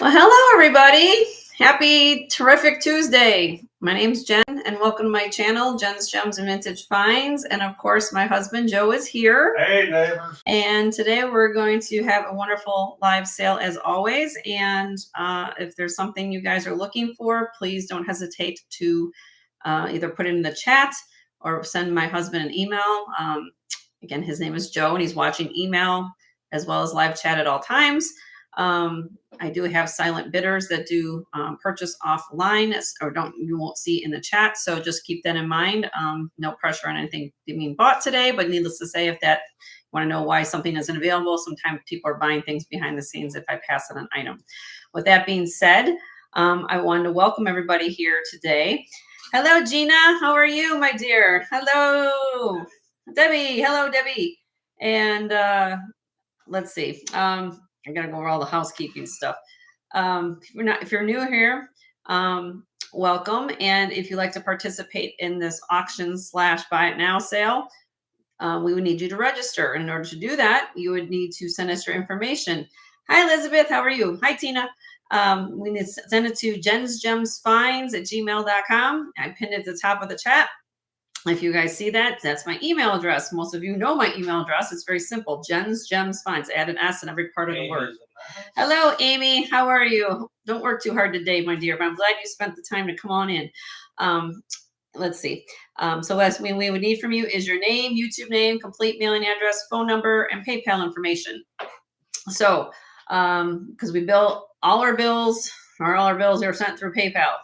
Well, hello, everybody. Happy terrific Tuesday. My name's Jen, and welcome to my channel, Jen's Gems and Vintage Finds. And of course, my husband, Joe, is here. Hey, neighbors. And today we're going to have a wonderful live sale as always. And if there's something you guys are looking for, please don't hesitate to either put it in the chat or send my husband an email. Again, his name is Joe, and he's watching email as well as live chat at all times. I do have silent bidders that do purchase offline or you won't see in the chat. So just keep that in mind. No pressure on anything being bought today, but needless to say, if that you want to know why something isn't available, sometimes people are buying things behind the scenes if I pass on an item. With that being said, I wanted to welcome everybody here today. Hello, Gina. How are you, my dear? Hello, Debbie. Hello, Debbie. And let's see. I gotta go over all the housekeeping stuff. If you're new here, welcome. And if you'd like to participate in this auction / buy it now sale, we would need you to register. In order to do that, you would need to send us your information. Hi, Elizabeth. How are you? Hi, Tina. We need to send it to jensgemsfinds@gmail.com. I pinned it at the top of the chat. If you guys see that, that's my email address. Most of you know my email address. It's very simple. Jens Gems Finds. Add an S in every part of the word. Hello, Amy. How are you? Don't work too hard today, my dear, but I'm glad you spent the time to come on in. Let's see. So as we would need from you is your name, YouTube name, complete mailing address, phone number, and PayPal information. So because we bill all our bills are sent through PayPal.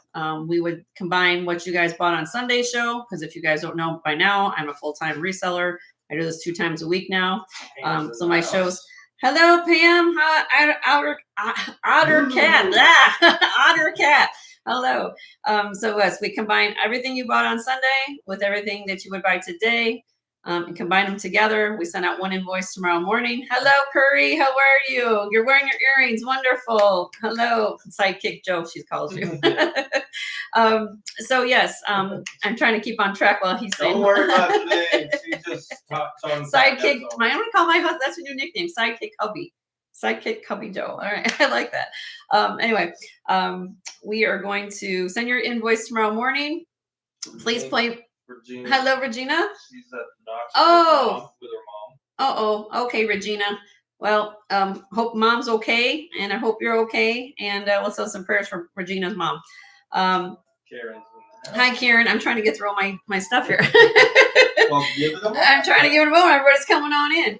We would combine what you guys bought on Sunday show, because if you guys don't know by now, I'm a full-time reseller. I do this 2 times a week now. So my shows. Hello, Pam. Otter cat. Otter cat. Hello. So yes, we combine everything you bought on Sunday with everything that you would buy today. And combine them together. We send out 1 invoice tomorrow morning. Hello, Curry. How are you? You're wearing your earrings. Wonderful. Hello, Sidekick Joe, she calls you. So yes, I'm trying to keep on track while he's saying. Don't worry about today. She just talks on Sidekick. I'm gonna call my husband. That's a new nickname. Sidekick Hubby. Sidekick Hubby Joe. All right, I like that. Anyway, we are going to send your invoice tomorrow morning. Please play. Regina. Hello, Regina. She's at the doctor with her mom. Okay, Regina. Well, hope mom's okay, and I hope you're okay. And let's have some prayers for Regina's mom. Karen's hi, Karen. I'm trying to get through all my stuff here. Well, give it a moment. I'm trying to give it a moment. Everybody's coming on in.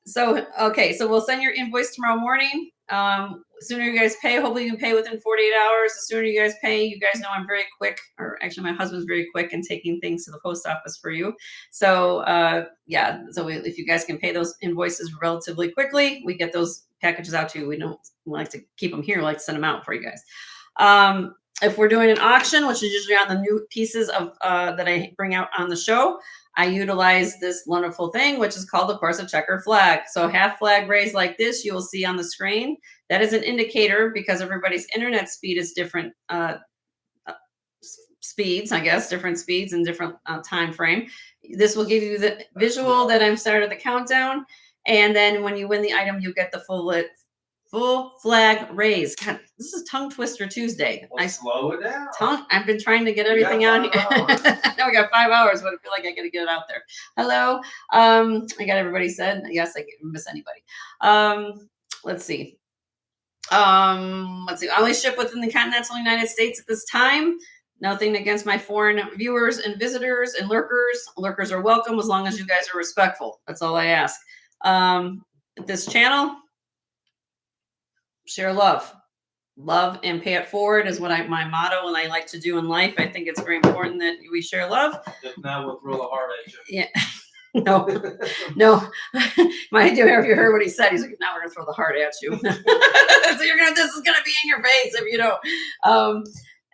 So we'll send your invoice tomorrow morning. Sooner you guys pay, hopefully you can pay within 48 hours. The sooner you guys pay, you guys know I'm very quick, or actually my husband's very quick in taking things to the post office for you. So if you guys can pay those invoices relatively quickly, we get those packages out to you. We don't like to keep them here, we like to send them out for you guys. If we're doing an auction, which is usually on the new pieces of that I bring out on the show, I utilize this wonderful thing, which is called, of course, a checker flag. So half flag raised like this, you will see on the screen. That is an indicator, because everybody's internet speed is different speeds, I guess, different speeds and different time frame. This will give you the visual that I'm started the countdown. And then when you win the item, you get the full flag raise. God, this is tongue twister Tuesday. Well, slow it down. I've been trying to get everything out here. Now we got 5 hours, but I feel like I got to get it out there. Hello. I got everybody said. Yes, I didn't miss anybody. Let's see. I only ship within the continental United States at this time. Nothing against my foreign viewers and visitors and lurkers. Lurkers are welcome as long as you guys are respectful. That's all I ask. This channel, share love and pay it forward is what my motto and I like to do in life. I think it's very important that we share love. If not, we'll throw the heart at you. Yeah. No. My dear, have you heard what he said? He's like, now we're gonna throw the heart at you. So this is gonna be in your face if you don't.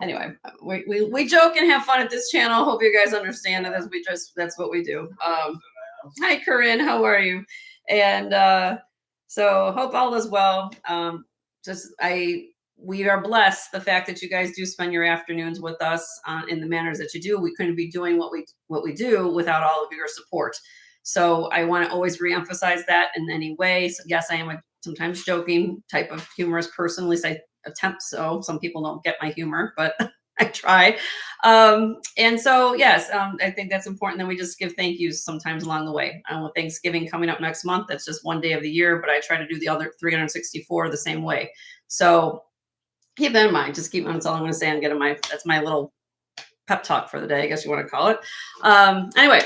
Anyway, we joke and have fun at this channel. Hope you guys understand that that's what we do. Hi, Corinne, how are you? And so hope all is well. We are blessed the fact that you guys do spend your afternoons with us in the manners that you do. We couldn't be doing what we do without all of your support. So I want to always reemphasize that in any way. So yes, I am a sometimes joking type of humorous person. At least I attempt so. Some people don't get my humor, but I try. And so, yes, I think that's important that we just give thank yous sometimes along the way. With Thanksgiving coming up next month, that's just one day of the year, but I try to do the other 364 the same way. So keep that in mind. Just keep, that's all I'm going to say. That's my little pep talk for the day, I guess you want to call it. Anyway,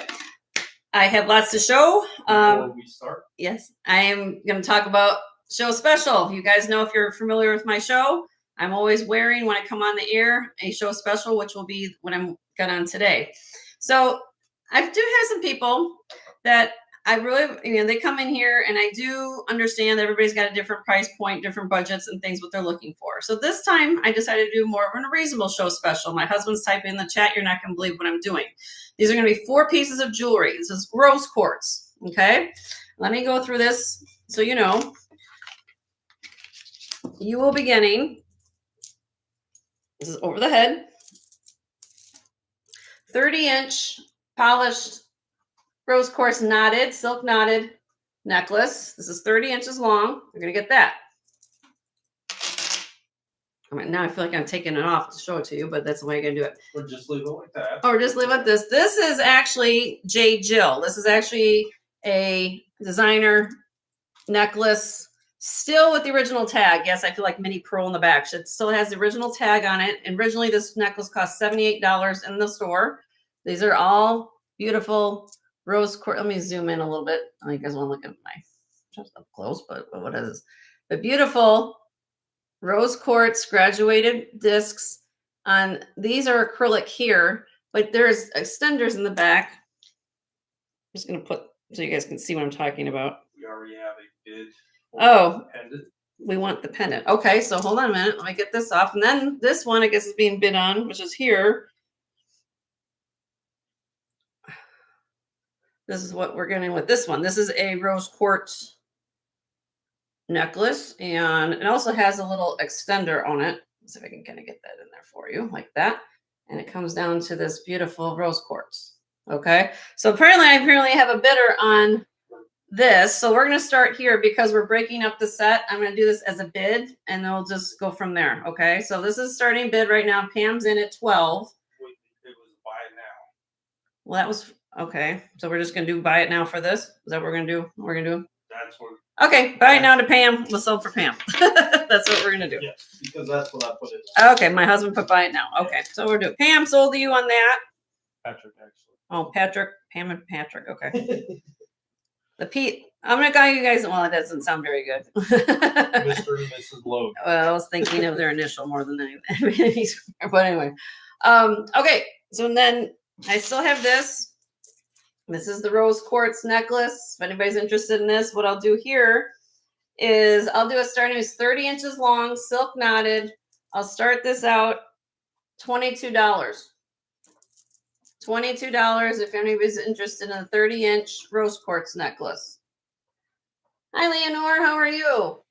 I have lots to show. Before we start, Yes, I am going to talk about show special. You guys know, if you're familiar with my show, I'm always wearing, when I come on the air, a show special, which will be what I'm got on today. So I do have some people that I really, they come in here, and I do understand that everybody's got a different price point, different budgets and things, what they're looking for. So this time I decided to do more of a reasonable show special. My husband's typing in the chat. You're not going to believe what I'm doing. These are going to be 4 pieces of jewelry. This is rose quartz. Okay. Let me go through this. So, you will be getting, this is over the head, 30-inch polished rose quartz knotted, silk knotted necklace. This is 30 inches long. You're going to get that. I mean, now I feel like I'm taking it off to show it to you, but that's the way I'm going to do it. or just leave it like that. Or just leave it this. This is actually J. Jill. This is actually a designer necklace, still with the original tag. Yes, I feel like mini pearl in the back. It still has the original tag on it. And originally, this necklace cost $78 in the store. These are all beautiful rose quartz. Let me zoom in a little bit. I think you guys want to look at my, just up close, but what is this? The beautiful rose quartz graduated discs. On these are acrylic here, but there's extenders in the back. I'm just going to put so you guys can see what I'm talking about. We already have a bid. Oh, Pendant. we want the pendant. Okay, so hold on a minute. Let me get this off. And then this one, I guess, is being bid on, which is here. This is what we're getting with this one. This is a rose quartz necklace, and it also has a little extender on it. Let's see if I can kind of get that in there for you, like that. And it comes down to this beautiful rose quartz. Okay, so apparently I have a bidder on this. So we're going to start here because we're breaking up the set. I'm going to do this as a bid, and then we'll just go from there. Okay, so this is starting bid right now. Pam's in at 12. It was buy it now. Well, that was okay. So we're just going to do buy it now for this. Is that what we're going to do? We're going to do. That's what. Okay, buy it now to Pam. We'll sell for Pam. That's what we're going to do. Yes, because that's what I put it on. Okay, my husband put buy it now. Okay, so we're doing. Pam sold to you on that. Patrick, actually. Oh, Patrick, Pam and Patrick. Okay. The Pete. I'm gonna call you guys. Well, it doesn't sound very good. Mr. and Mrs. Logan. Well, I was thinking of their initial more than anything. But anyway, okay. So then I still have this. This is the rose quartz necklace. If anybody's interested in this, what I'll do here is I'll do a starting is 30 inches long, silk knotted. I'll start this out $22. $22 if anybody's interested in a 30-inch rose quartz necklace. Hi, Leonore. How are you?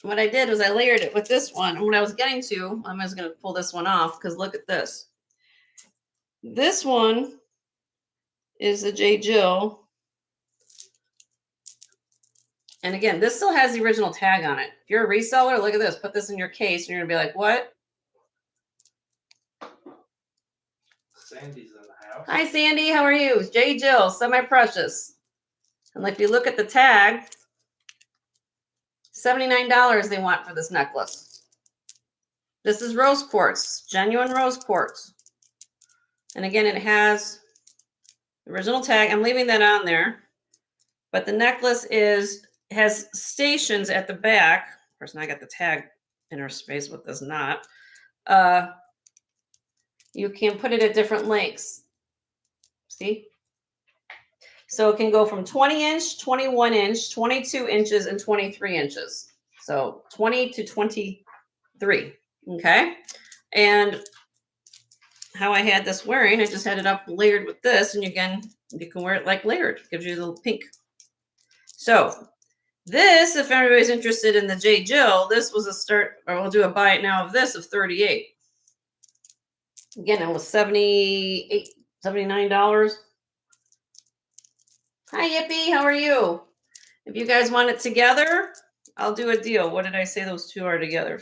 What I did was I layered it with this one. And what I was getting to, I'm just going to pull this one off because look at this. This one is the J. Jill. And again, this still has the original tag on it. If you're a reseller, look at this. Put this in your case and you're going to be like, what? Sandy's in the house. Hi, Sandy. How are you? J. Jill, semi-precious. And if you look at the tag, $79 they want for this necklace. This is rose quartz, genuine rose quartz. And again, it has the original tag. I'm leaving that on there. But the necklace has stations at the back. Of course, now I got the tag interspace with this knot. You can put it at different lengths. See? So it can go from 20 inch, 21 inch, 22 inches, and 23 inches. So 20 to 23. Okay. And how I had this wearing, I just had it up layered with this. And again, you can wear it like layered. It gives you the pink. So this, if everybody's interested in the J. Jill, this was a start, or we'll do a buy it now of this of 38. Again, it was $79. Hi, Yippee. How are you? If you guys want it together, I'll do a deal. What did I say those two are together?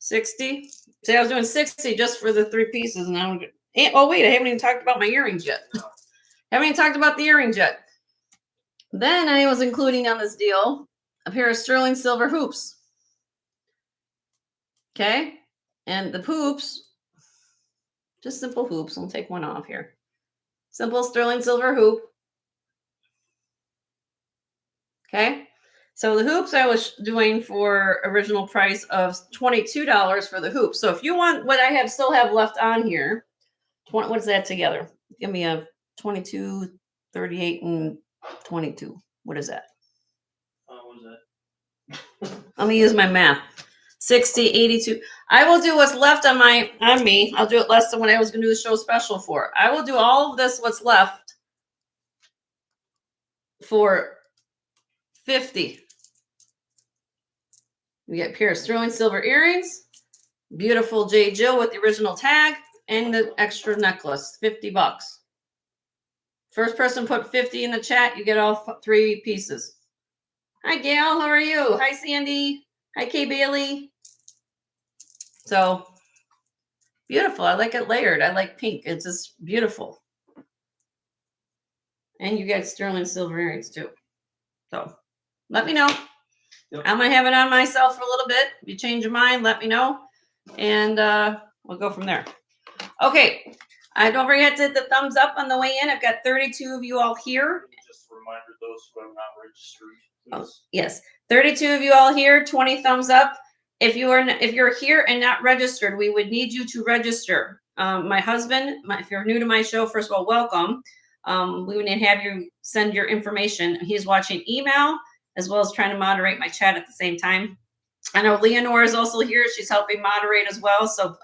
60? See, I was doing 60 just for the 3 pieces. And now, oh, wait, I haven't even talked about my earrings yet. Haven't even talked about the earrings yet. Then I was including on this deal a pair of sterling silver hoops. Okay. And the hoops, just simple hoops. I'll take one off here. Simple sterling silver hoop. Okay. So the hoops I was doing for original price of $22 for the hoops. So if you want what I have still have left on here, what is that together? Give me a 22, 38, and 22. What is that? What was that? Let me use my math. 60, 82. I will do what's left on me. I'll do it less than what I was going to do the show special for. I will do all of this, what's left, for 50. We get a pair of sterling silver earrings, beautiful J. Jill with the original tag, and the extra necklace, $50. First person put 50 in the chat, you get all 3 pieces. Hi, Gail. How are you? Hi, Sandy. Hi, Kay Bailey. So beautiful. I like it layered. I like pink. It's just beautiful. And you get sterling silver earrings too. So let me know. Yep. I'm going to have it on myself for a little bit. If you change your mind, let me know. And we'll go from there. Okay. Don't forget to hit the thumbs up on the way in. I've got 32 of you all here. Just a reminder, those who have not registered. Oh, yes. 32 of you all here, 20 thumbs up. If you're here and not registered, we would need you to register. My husband, if you're new to my show, first of all, welcome. We would need to have you send your information. He's watching email as well as trying to moderate my chat at the same time. I know Leonore is also here. She's helping moderate as well. So,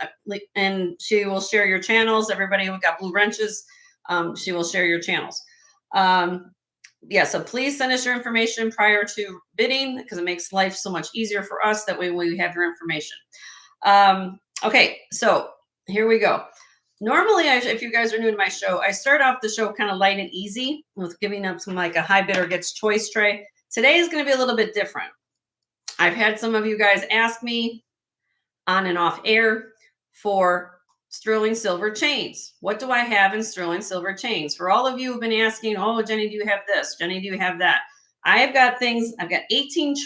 and she will share your channels. Everybody who got blue wrenches, she will share your channels. Yeah, so please send us your information prior to bidding because it makes life so much easier for us. That way we have your information. Okay, so here we go. Normally, if you guys are new to my show, I start off the show kind of light and easy with giving up some like a high bidder gets choice tray. Today is going to be a little bit different. I've had some of you guys ask me on and off air for sterling silver chains. What do I have in sterling silver chains? For all of you who've been asking, oh, Jenny, do you have this? Jenny, do you have that? I've got things, I've got 18,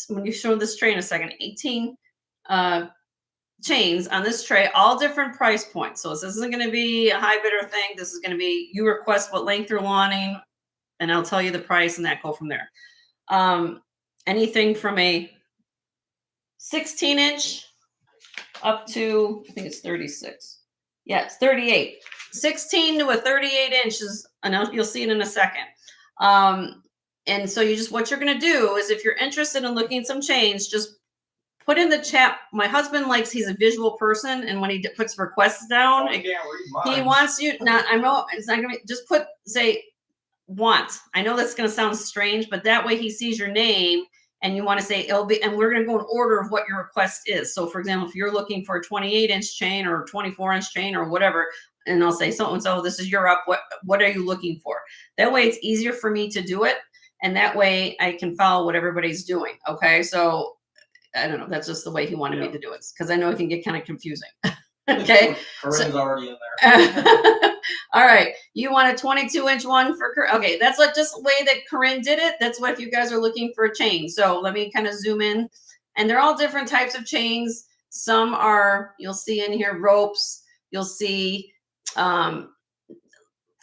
when you show this tray in a second, 18 chains on this tray, all different price points. So this isn't going to be a high bidder thing. This is going to be, you request what length you're wanting, and I'll tell you the price and that go from there. Anything from a 16-inch up to, I think it's 36. Yeah, it's 38. 16 to a 38 inches, and you'll see it in a second. And so what you're going to do is if you're interested in looking at some chains, just put in the chat. My husband he's a visual person, and when he puts requests down, he wants you, I know it's not going to be, just say want. I know that's going to sound strange, but that way he sees your name. And you want to say it'll be, and we're going to go in order of what your request is. So, for example, if you're looking for a 28-inch chain or a 24-inch chain or whatever, and I'll say so and so, this is Europe. What are you looking for? That way, it's easier for me to do it, and that way I can follow what everybody's doing. Okay, so I don't know. That's just the way he wanted me to do it because I know it can get kind of confusing. Okay, Corinne's already in there. All right, you want a 22-inch one for Corinne? Okay, that's just the way that Corinne did it. That's what if you guys are looking for a chain. So let me kind of zoom in, and they're all different types of chains. Some are, you'll see in here, ropes. You'll see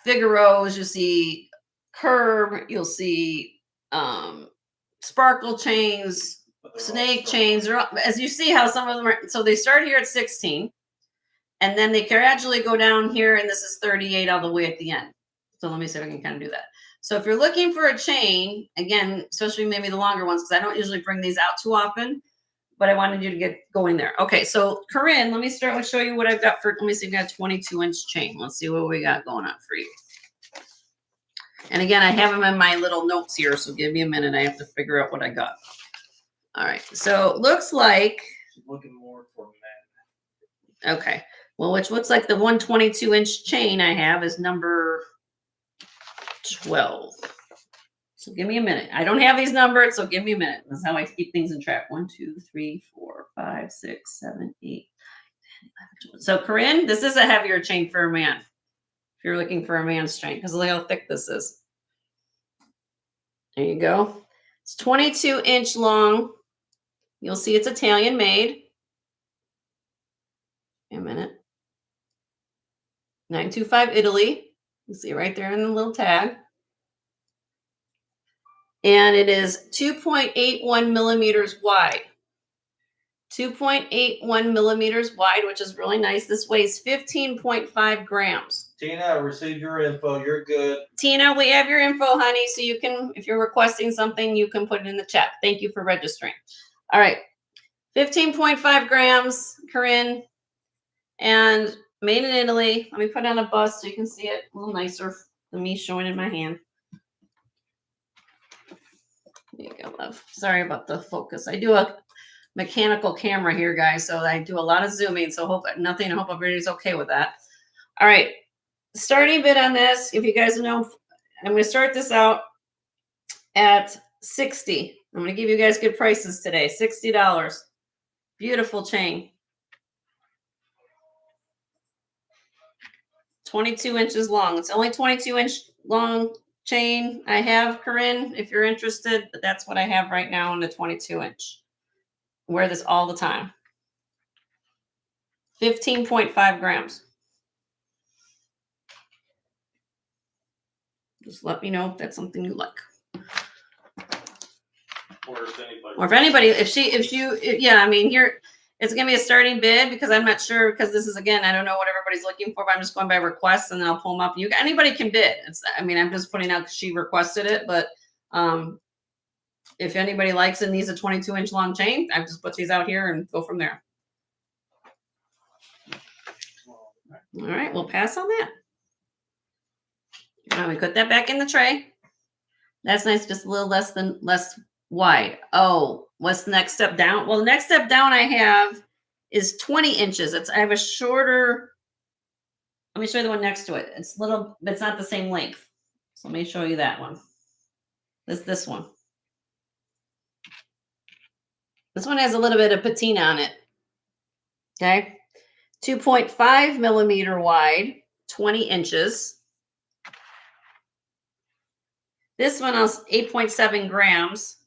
Figaro's. You'll see curb. You'll see sparkle chains, snake chains. They're all, as you see how some of them are. So they start here at 16. And then they gradually go down here, and this is 38 all the way at the end. So let me see if I can kind of do that. So if you're looking for a chain, again, especially maybe the longer ones, because I don't usually bring these out too often, but I wanted you to get going there. Okay, so Corinne, let me start with show you what I've got for, let me see, I've got a 22-inch chain. Let's see what we got going on for you. And again, I have them in my little notes here, so give me a minute. I have to figure out what I got. All right, so it looks like. Looking more for men. Okay. Well, which looks like the 122-inch chain I have is number 12. So give me a minute. I don't have these numbered, so give me a minute. That's how I keep things in track. 1, 2, 3, 4, 5, 6, 7, 8, 9, 10, 11, 12. So Corinne, this is a heavier chain for a man. If you're looking for a man's chain, because look how thick this is. There you go. It's 22-inch long. You'll see it's Italian made. A minute. 925 Italy. You see right there in the little tag. And it is 2.81 millimeters wide. 2.81 millimeters wide, which is really nice. This weighs 15.5 grams. Tina, I received your info. You're good. Tina, we have your info, honey. So you can, if you're requesting something, you can put it in the chat. Thank you for registering. All right. 15.5 grams, Corinne. And made in Italy. Let me put on a bust so you can see it a little nicer than me showing in my hand. There you go, love. Sorry about the focus. I do a mechanical camera here, guys, so I do a lot of zooming. So hope everybody's okay with that. All right, starting bid on this. If you guys know, I'm going to start this out at $60. I'm going to give you guys good prices today. $60. Beautiful chain. 22 inches long. It's only 22-inch long chain I have, Corinne, if you're interested. But that's what I have right now in the 22-inch. Wear this all the time. 15.5 grams. Just let me know if that's something you like. Or if anybody, yeah, I mean, here, it's going to be a starting bid because I'm not sure, because this is, again, I don't know what everybody's looking for, but I'm just going by requests and then I'll pull them up. Anybody can bid. I'm just putting out because she requested it, but if anybody likes and needs a 22-inch long chain, I just put these out here and go from there. All right, we'll pass on that. Now we put that back in the tray. That's nice, just a little less wide. Oh, what's the next step down? Well, the next step down I have is 20 inches. I have a shorter, let me show you the one next to it. It's little, but it's not the same length. So let me show you that one. This one. This one has a little bit of patina on it. Okay. 2.5 millimeter wide, 20 inches. This one I'll 8.7 grams.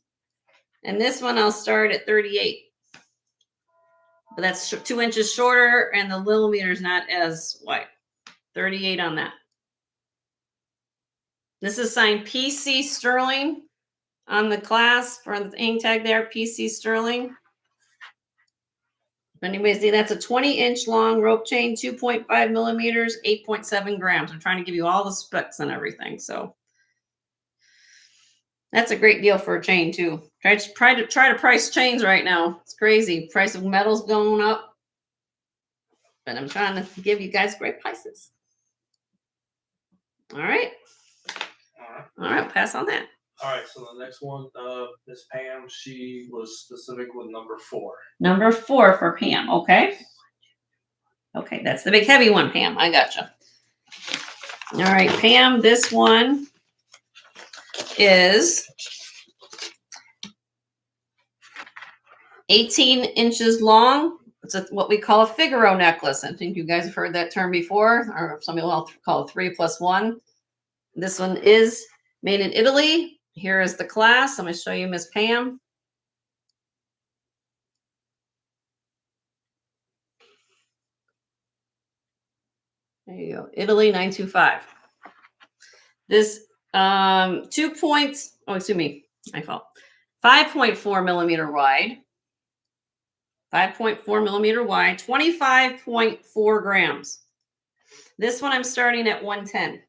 And this one I'll start at 38. But that's 2 inches shorter and the millimeter is not as wide. 38 on that. This is signed PC Sterling on the clasp or the hang tag there, PC Sterling. Anyways, that's a 20-inch long rope chain, 2.5 millimeters, 8.7 grams. I'm trying to give you all the specs and everything. So that's a great deal for a chain too. Try to price chains right now. It's crazy. Price of metal's going up. But I'm trying to give you guys great prices. All right. All right, pass on that. All right, so the next one, Miss Pam, she was specific with number 4. Number 4 for Pam, okay? Okay, that's the big heavy one, Pam. I gotcha. All right, Pam, this one is 18 inches long. It's what we call a Figaro necklace. I think you guys have heard that term before, or some people call it 3+1. This one is made in Italy. Here is the class. I'm going to show you Miss Pam. There you go. Italy 925. This 5.4 millimeter wide. 5.4 millimeter wide, 25.4 grams. This one I'm starting at 110.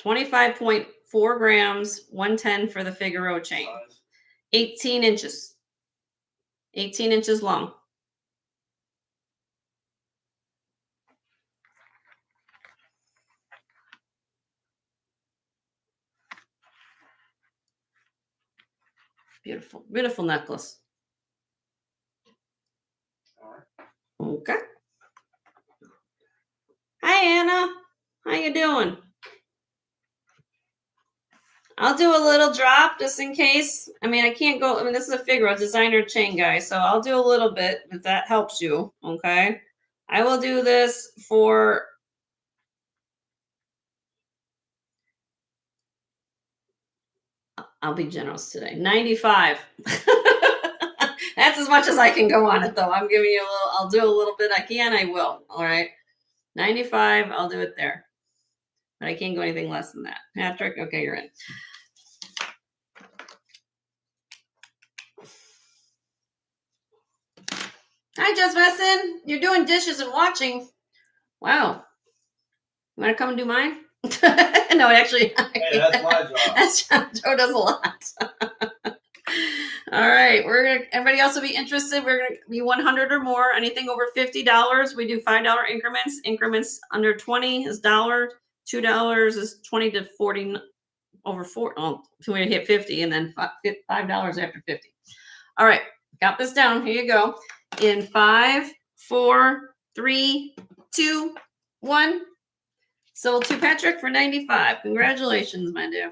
25.4 grams, 110 for the Figaro chain. 18 inches. 18 inches long. Beautiful, beautiful necklace. Okay. Hi, Anna. How you doing? I'll do a little drop just in case. I mean, I can't go. I mean, this is a Figaro designer chain, guys. So I'll do a little bit if that helps you. Okay. I will do this for. I'll be generous today. 95. That's as much as I can go on it, though. I'm giving you a little. I'll do a little bit. I can. I will. All right. 95. I'll do it there. But I can't go anything less than that. Patrick. Okay, you're in. Hi, Just Messin. You're doing dishes and watching. Wow. You want to come and do mine? No, actually. Hey, that's my job. That's Joe does a lot. All right, everybody else will be interested. We're gonna be 100 or more. Anything over $50, we do $5 increments. Increments under 20 is $1. $2 is 20 to 40 over 4. Oh, so we hit 50, and then $5 after 50. All right, got this down. Here you go. In 5, 4, 3, 2, 1. Sold to Patrick for 95. Congratulations, my dear.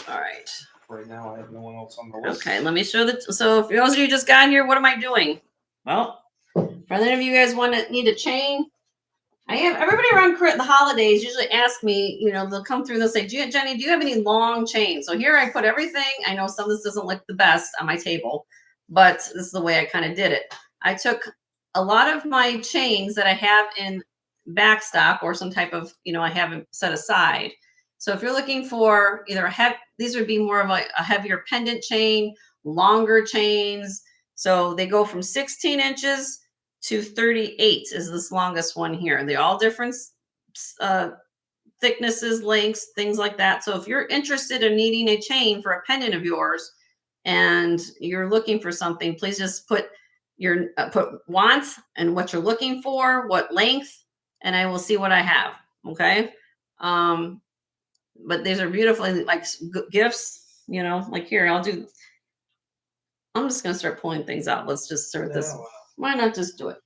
All right. Right now, I have no one else on the list. Okay, let me show that. So, for those of you who just got here, what am I doing? Well, for any of you guys need a chain, I have everybody around the holidays usually ask me, they'll come through, they'll say, Jenny, do you have any long chains? So here I put everything. I know some of this doesn't look the best on my table, but this is the way I kind of did it. I took a lot of my chains that I have in backstock or some type of, I haven't set aside. So if you're looking for either these would be more of a heavier pendant chain, longer chains. So they go from 16 inches to 38 is this longest one here. They're all different thicknesses, lengths, things like that. So if you're interested in needing a chain for a pendant of yours and you're looking for something, please just put your put want and what you're looking for, what length, and I will see what I have. Okay. But these are beautiful, like gifts, like here, I'm just going to start pulling things out. Let's just start this. Why not just do it?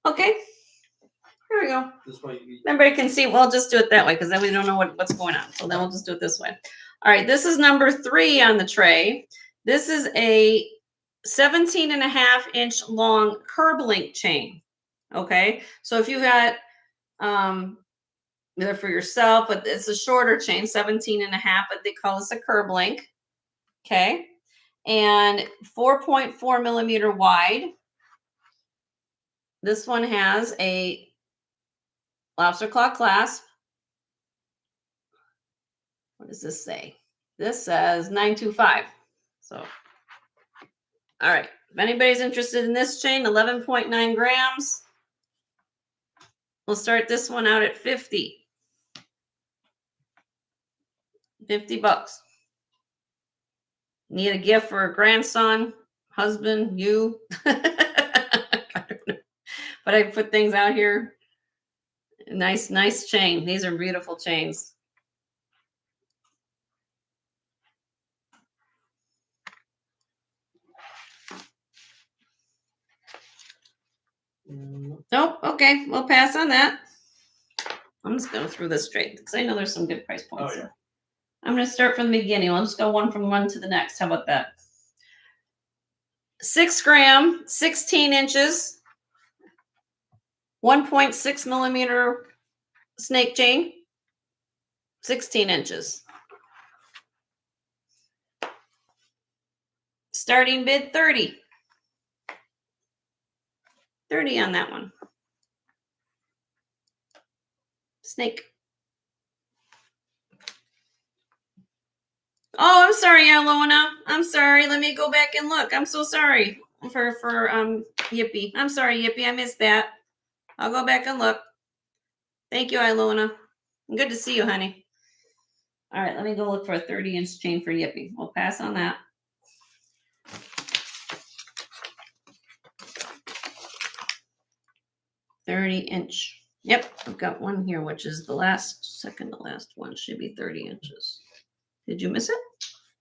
Okay. Here we go. This way everybody can see. We'll just do it that way because then we don't know what's going on. So then we'll just do it this way. All right. This is number 3 on the tray. This is a 17.5-inch long curb link chain. Okay. So if you got, either for yourself, but it's a shorter chain, 17.5, but they call this a curb link. Okay. And 4.4 millimeter wide. This one has a lobster claw clasp. What does this say? This says 925. So, all right. If anybody's interested in this chain, 11.9 grams. We'll start this one out at 50. $50. Need a gift for a grandson, husband, you. But I put things out here. Nice chain. These are beautiful chains. Nope. Okay. We'll pass on that. I'm just going to throw this straight because I know there's some good price points here. I'm going to start from the beginning. I'll just go one to the next. How about that? 6 gram, 16 inches, 1.6 millimeter snake chain, 16 inches. Starting bid 30. 30 on that one. Snake. Oh, I'm sorry, Alona. I'm sorry. Let me go back and look. I'm so sorry for Yippee. I'm sorry, Yippee. I missed that. I'll go back and look. Thank you, Ilona. Good to see you, honey. All right, let me go look for a 30-inch chain for Yippee. We'll pass on that. $30-inch. Yep, I've got one here, which is the second to last one. Should be 30 inches. Did you miss it?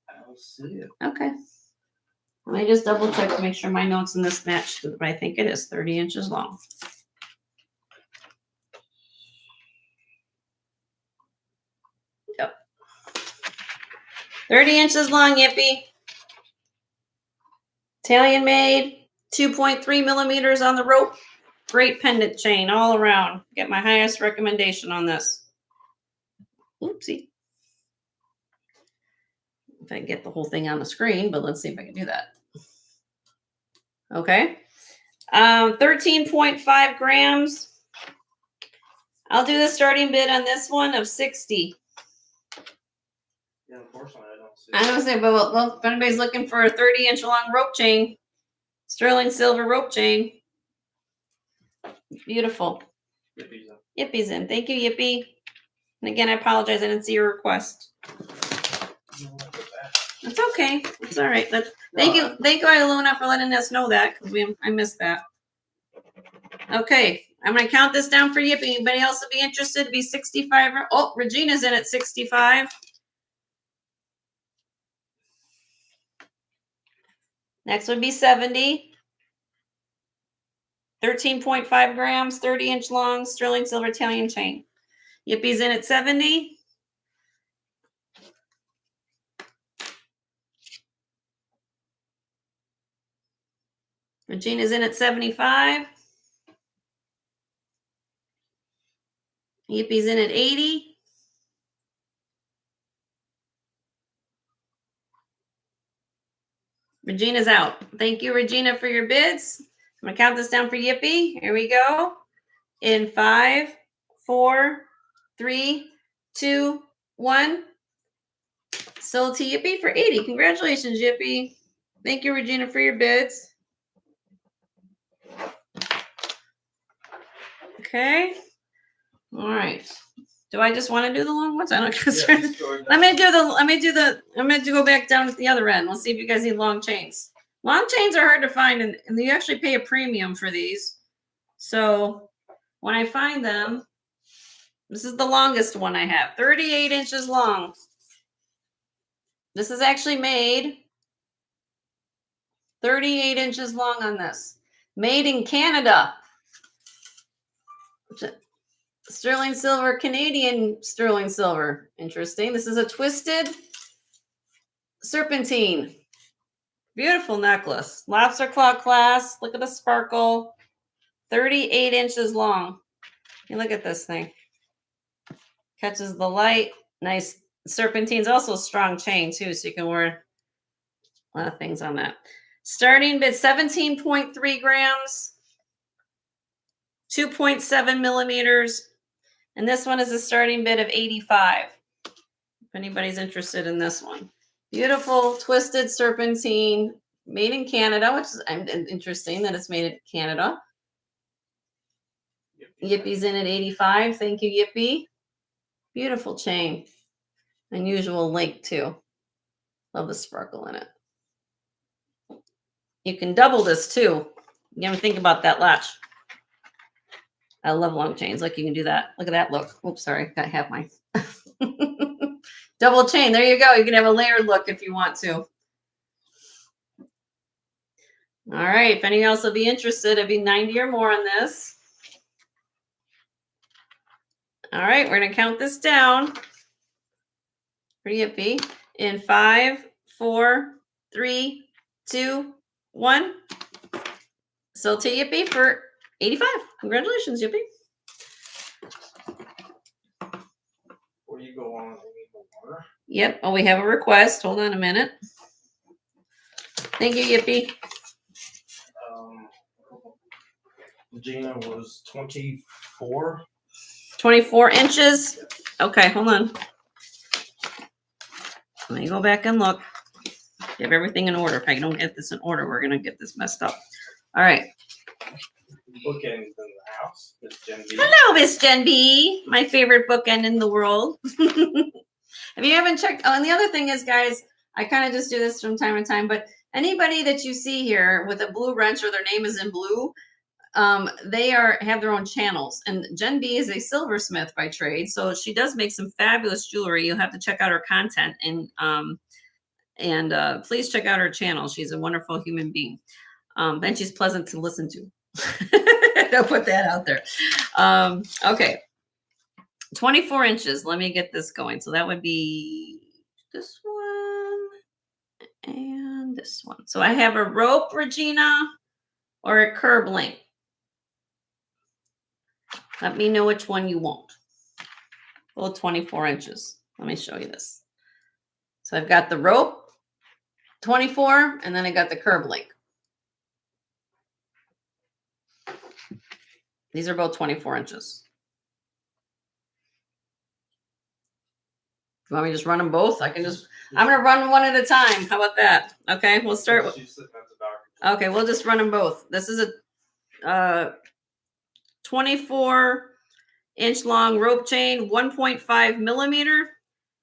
I don't see it. Okay. Let me just double check to make sure my notes in this match, but I think it is 30 inches long. 30 inches long, Yippee. Italian made, 2.3 millimeters on the rope. Great pendant chain all around. Get my highest recommendation on this. Oopsie. If I can get the whole thing on the screen, but let's see if I can do that. Okay. 13.5 grams. I'll do the starting bid on this one of 60. Yeah, unfortunately, I don't see I don't say, but well, if anybody's looking for a 30-inch long rope chain, sterling silver rope chain. Beautiful. Yippie's in. Yippie's in. Thank you, Yippee. And again, I apologize. I didn't see your request. It's okay. It's all right. But thank you, Iluna, for letting us know that because I missed that. Okay, I'm gonna count this down for Yippee. Anybody else would be interested? Be 65. Oh, Regina's in at 65. Next would be 70. 13.5 grams, 30-inch long, sterling silver Italian chain. Yippie's in at 70. Regina's in at 75. Yippie's in at 80. Regina's out. Thank you, Regina, for your bids. I'm gonna count this down for Yippee. Here we go. In 5, 4, 3, 2, 1. Sold to Yippee for 80. Congratulations, Yippee. Thank you, Regina, for your bids. Okay. All right. Do I just want to do the long ones? I don't concern. I'm gonna go back down at the other end. Let's see if you guys need long chains. Long chains are hard to find, and you actually pay a premium for these. So when I find them, this is the longest one I have, 38 inches long. This is actually made 38 inches long on this. Made in Canada. Sterling silver, Canadian sterling silver. Interesting. This is a twisted serpentine. Beautiful necklace. Lobster claw clasp. Look at the sparkle. 38 inches long. You look at this thing. Catches the light. Nice serpentine's also a strong chain too, so you can wear a lot of things on that. Starting bid 17.3 grams, 2.7 millimeters. And this one is a starting bid of 85. If anybody's interested in this one. Beautiful twisted serpentine, made in Canada, which is interesting that it's made in Canada. Yippie's in at 85. Thank you, Yippee. Beautiful chain. Unusual link too. Love the sparkle in it. You can double this too. You never think about that latch. I love long chains. Like you can do that. Look at that look. Oops, sorry. I have mine. Double chain. There you go. You can have a layered look if you want to. All right. If anyone else will be interested, it'd be 90 or more on this. All right. We're going to count this down for Yippee in 5, 4, 3, 2, 1. Sold to Yippee for 85. Congratulations, Yippee. Before you go on, I need more water. Yep. Oh, we have a request. Hold on a minute. Thank you, Yippee. Gina was 24. 24 inches. Okay, hold on. Let me go back and look. Have everything in order. If I don't get this in order, we're gonna get this messed up. All right. Bookends in the house. Miss Jen B. Hello, Miss Jen B. My favorite bookend in the world. If you haven't checked, oh, and the other thing is, guys, I kind of just do this from time to time, but anybody that you see here with a blue wrench or their name is in blue, they have their own channels. And Jen B is a silversmith by trade, so she does make some fabulous jewelry. You'll have to check out her content, and please check out her channel. She's a wonderful human being, and she's pleasant to listen to. I'll put that out there. Okay. 24 inches. Let me get this going. So that would be this one. And this one. So I have a rope, Regina, or a curb link. Let me know which one you want. Oh, 24 inches. Let me show you this. So I've got the rope, 24, and then I got the curb link. These are both 24 inches. You want me to just run them both? I'm going to run one at a time. How about that? Okay, we'll start with. Okay, we'll just run them both. This is a 24-inch long rope chain, 1.5 millimeter,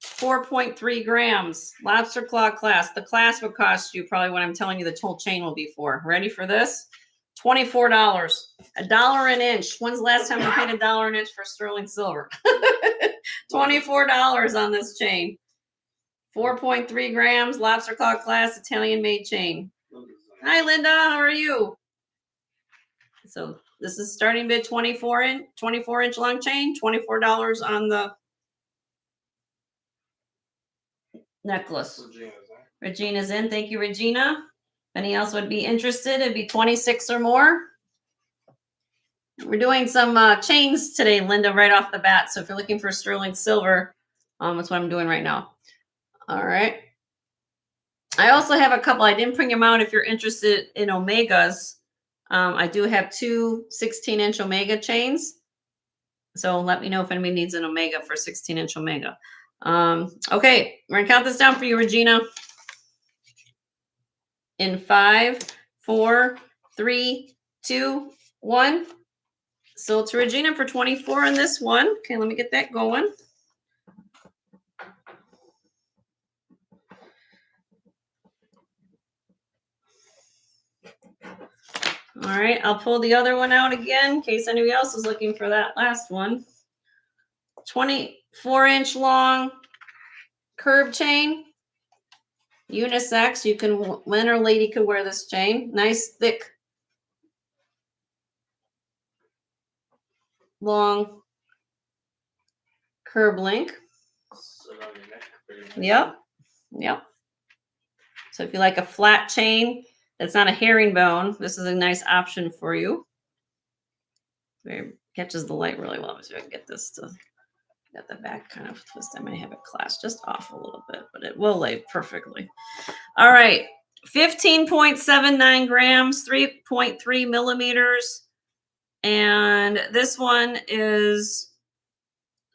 4.3 grams, lobster claw clasp. The clasp would cost you probably what I'm telling you the whole chain will be for. Ready for this? $24. $1 an inch. When's the last time you paid $1 an inch for sterling silver? $24 on this chain. 4.3 grams, lobster claw clasp, Italian made chain. Hi, Linda. How are you? So this is starting bid 24-inch long chain, $24 on the necklace. Regina's in. Thank you, Regina. If any else would be interested, it'd be 26 or more. We're doing some chains today, Linda, right off the bat. So if you're looking for sterling silver, that's what I'm doing right now. All right. I also have a couple. I didn't bring them out if you're interested in Omegas. I do have two 16-inch Omega chains. So let me know if anybody needs an Omega for 16-inch Omega. Okay, we're going to count this down for you, Regina. In 5, 4, 3, 2, 1. So to Regina for 24 on this one. Okay, let me get that going. All right, I'll pull the other one out again in case anybody else is looking for that last one. 24-inch long curb chain. Unisex. You can, man or lady could wear this chain. Nice, thick, long curb link. Yep. Yep. So if you like a flat chain that's not a herringbone, this is a nice option for you. It catches the light really well. So I can get this to get the back kind of twist. I may have it clasped just off a little bit, but it will lay perfectly. All right. 15.79 grams, 3.3 millimeters. And this one is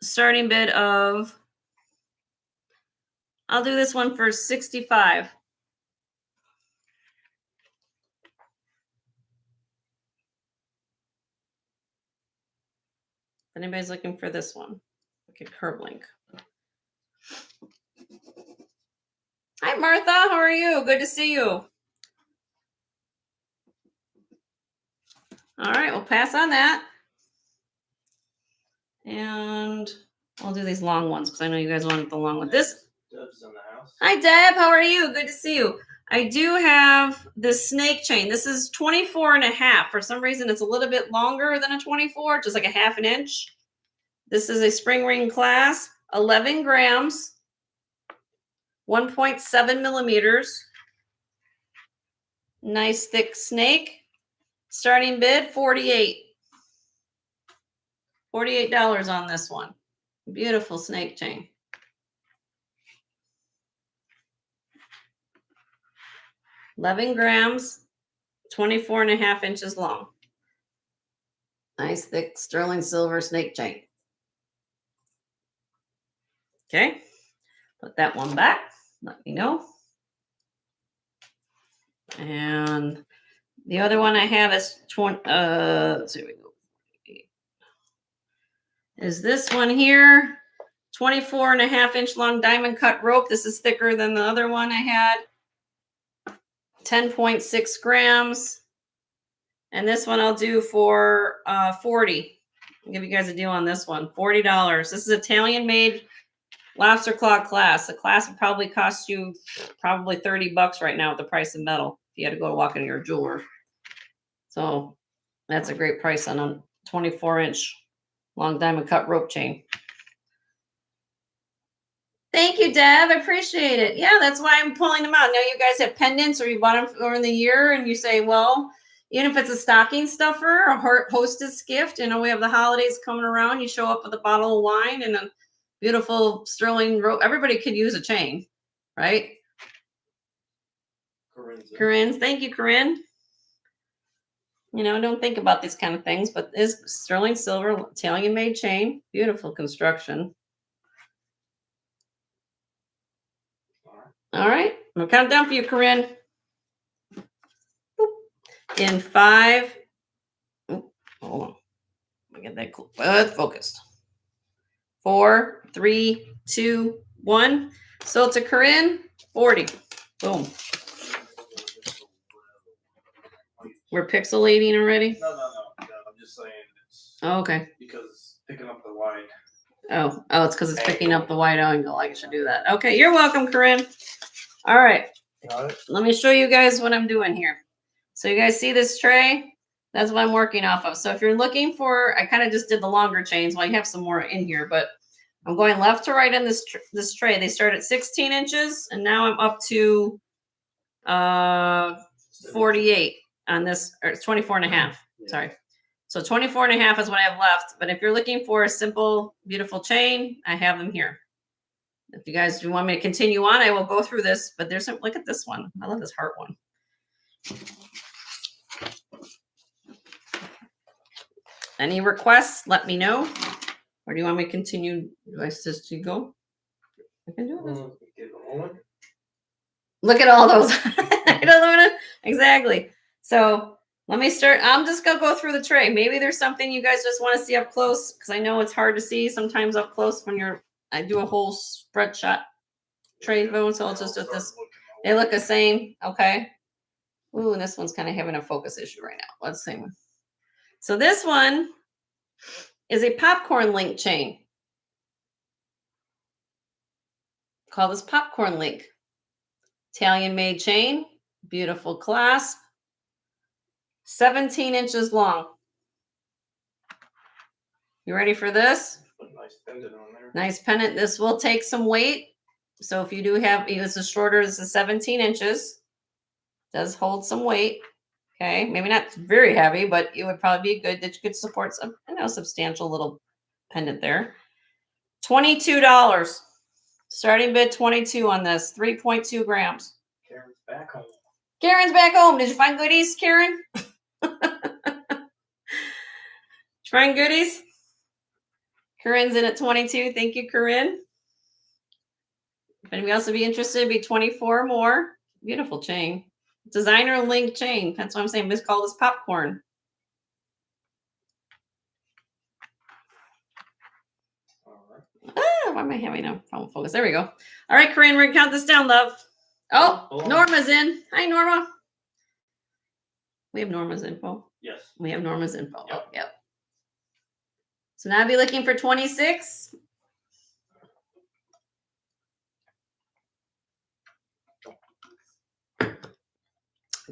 starting bid of, I'll do this one for 65. If anybody's looking for this one, like a curb link. Hi, Martha. How are you? Good to see you. All right, we'll pass on that. And I'll do these long ones because I know you guys wanted the long one. This. Deb's in the house. Hi, Deb. How are you? Good to see you. I do have the snake chain. This is 24 and a half. For some reason, it's a little bit longer than a 24, just like a half an inch. This is a spring ring clasp, 11 grams, 1.7 millimeters. Nice thick snake. Starting bid, $48. $48 on this one. Beautiful snake chain. $11 grams, 24 and a half inches long. Nice thick sterling silver snake chain. Okay, put that one back. Let me know. And the other one I have is let's see, we go. Is this one here? 24 and a half inch long diamond cut rope. This is thicker than the other one I had. 10.6 grams. And this one I'll do for 40. I'll give you guys a deal on this one. $40. This is Italian made lobster claw clasp. The clasp would probably cost you probably $30 right now with the price of metal if you had to go walk into your jeweler. So that's a great price on a 24-inch long diamond cut rope chain. Thank you, Deb. I appreciate it. Yeah, that's why I'm pulling them out. Now you guys have pendants, or you bought them over in the year, and you say, well, even if it's a stocking stuffer, a hostess gift, we have the holidays coming around. You show up with a bottle of wine and a beautiful sterling rope. Everybody could use a chain, right? Corinne's. Thank you, Corinne. Don't think about these kind of things, but this sterling silver Italian made chain, beautiful construction. All right, I'm gonna count down for you, Corinne. In 5. Hold on. Let me get that focused. 4, 3, 2, 1. So to Corinne, 40. Boom. We're pixelating already? No. I'm just saying it's. Oh, okay. Because it's picking up the white. Oh, it's because it's picking up the white angle. I should do that. Okay, you're welcome, Corinne. All right. Got it. Let me show you guys what I'm doing here. So you guys see this tray? That's what I'm working off of. So if you're looking for, I kind of just did the longer chains. Well, you have some more in here, but I'm going left to right in this tray. They start at 16 inches, and now I'm up to 48 on this, or 24 and a half. Yeah. Sorry. So 24 and a half is what I have left. But if you're looking for a simple, beautiful chain, I have them here. If you guys do want me to continue on, I will go through this, but there's look at this one. I love this heart one. Any requests, let me know. Or do you want me to continue? Do I just go? I can do this. Look at all those. I don't know. Exactly. So let me start. I'm just going to go through the tray. Maybe there's something you guys just want to see up close, because I know it's hard to see sometimes up close when I do a whole spread shot tray phone. So I'll just do this. They look the same. Okay. Ooh, and this one's kind of having a focus issue right now. Let's see. So this one is a popcorn link chain. Call this popcorn link. Italian made chain, beautiful clasp, 17 inches long. You ready for this? Nice pendant on there. Nice pendant. This will take some weight. So if you do have, this is shorter, this is 17 inches. Does hold some weight. Okay, maybe not very heavy, but it would probably be good that you could support some, substantial little pendant there. $22. Starting bid 22 on this, 3.2 grams. Karen's back home. Karen's back home. Did you find goodies, Karen? Did you find goodies? Corinne's in at 22. Thank you, Corinne. If anybody else would be interested, it'd be 24 more. Beautiful chain. Designer link chain. That's what I'm saying. Let's call this popcorn. Why am I having a problem focus? There we go. All right, Corinne, we're going to count this down, love. Oh, Norma's in. Hi, Norma. We have Norma's info. Yes. We have Norma's info. Yep. Oh, yep. So now I'll be looking for 26.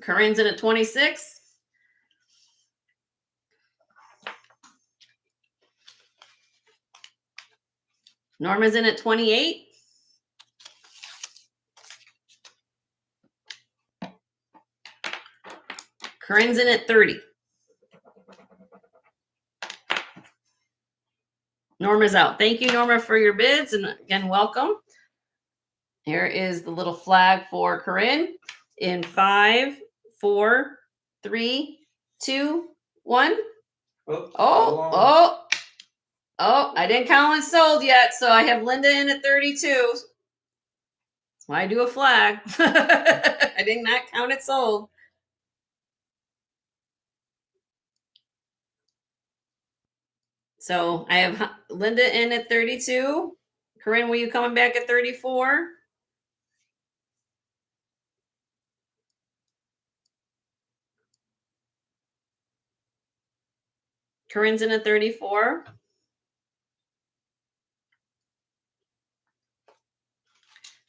Corinne's in at 26. Norma's in at 28. Corinne's in at 30. Norma's out. Thank you, Norma, for your bids. And again, welcome. Here is the little flag for Corinne in 5, 4, 3, 2, 1. Oh, I didn't count when sold yet. So I have Linda in at 32. That's why I do a flag. I did not count it sold. So I have Linda in at 32. Corinne, were you coming back at 34? Corinne's in at 34.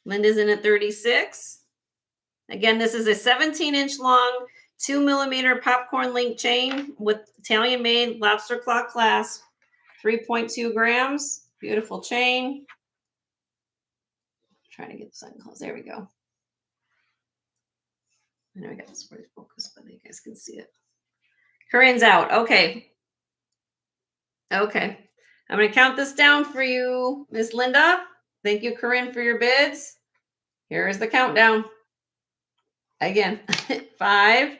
Linda's in at 36. Again, this is a 17-inch long, 2mm popcorn link chain with Italian made lobster claw clasp, 3.2 grams. Beautiful chain. Trying to get the sun close. There we go. I know I got this pretty focused, but you guys can see it. Corinne's out. Okay. Okay. I'm going to count this down for you, Miss Linda. Thank you, Corinne, for your bids. Here is the countdown. Again, 5,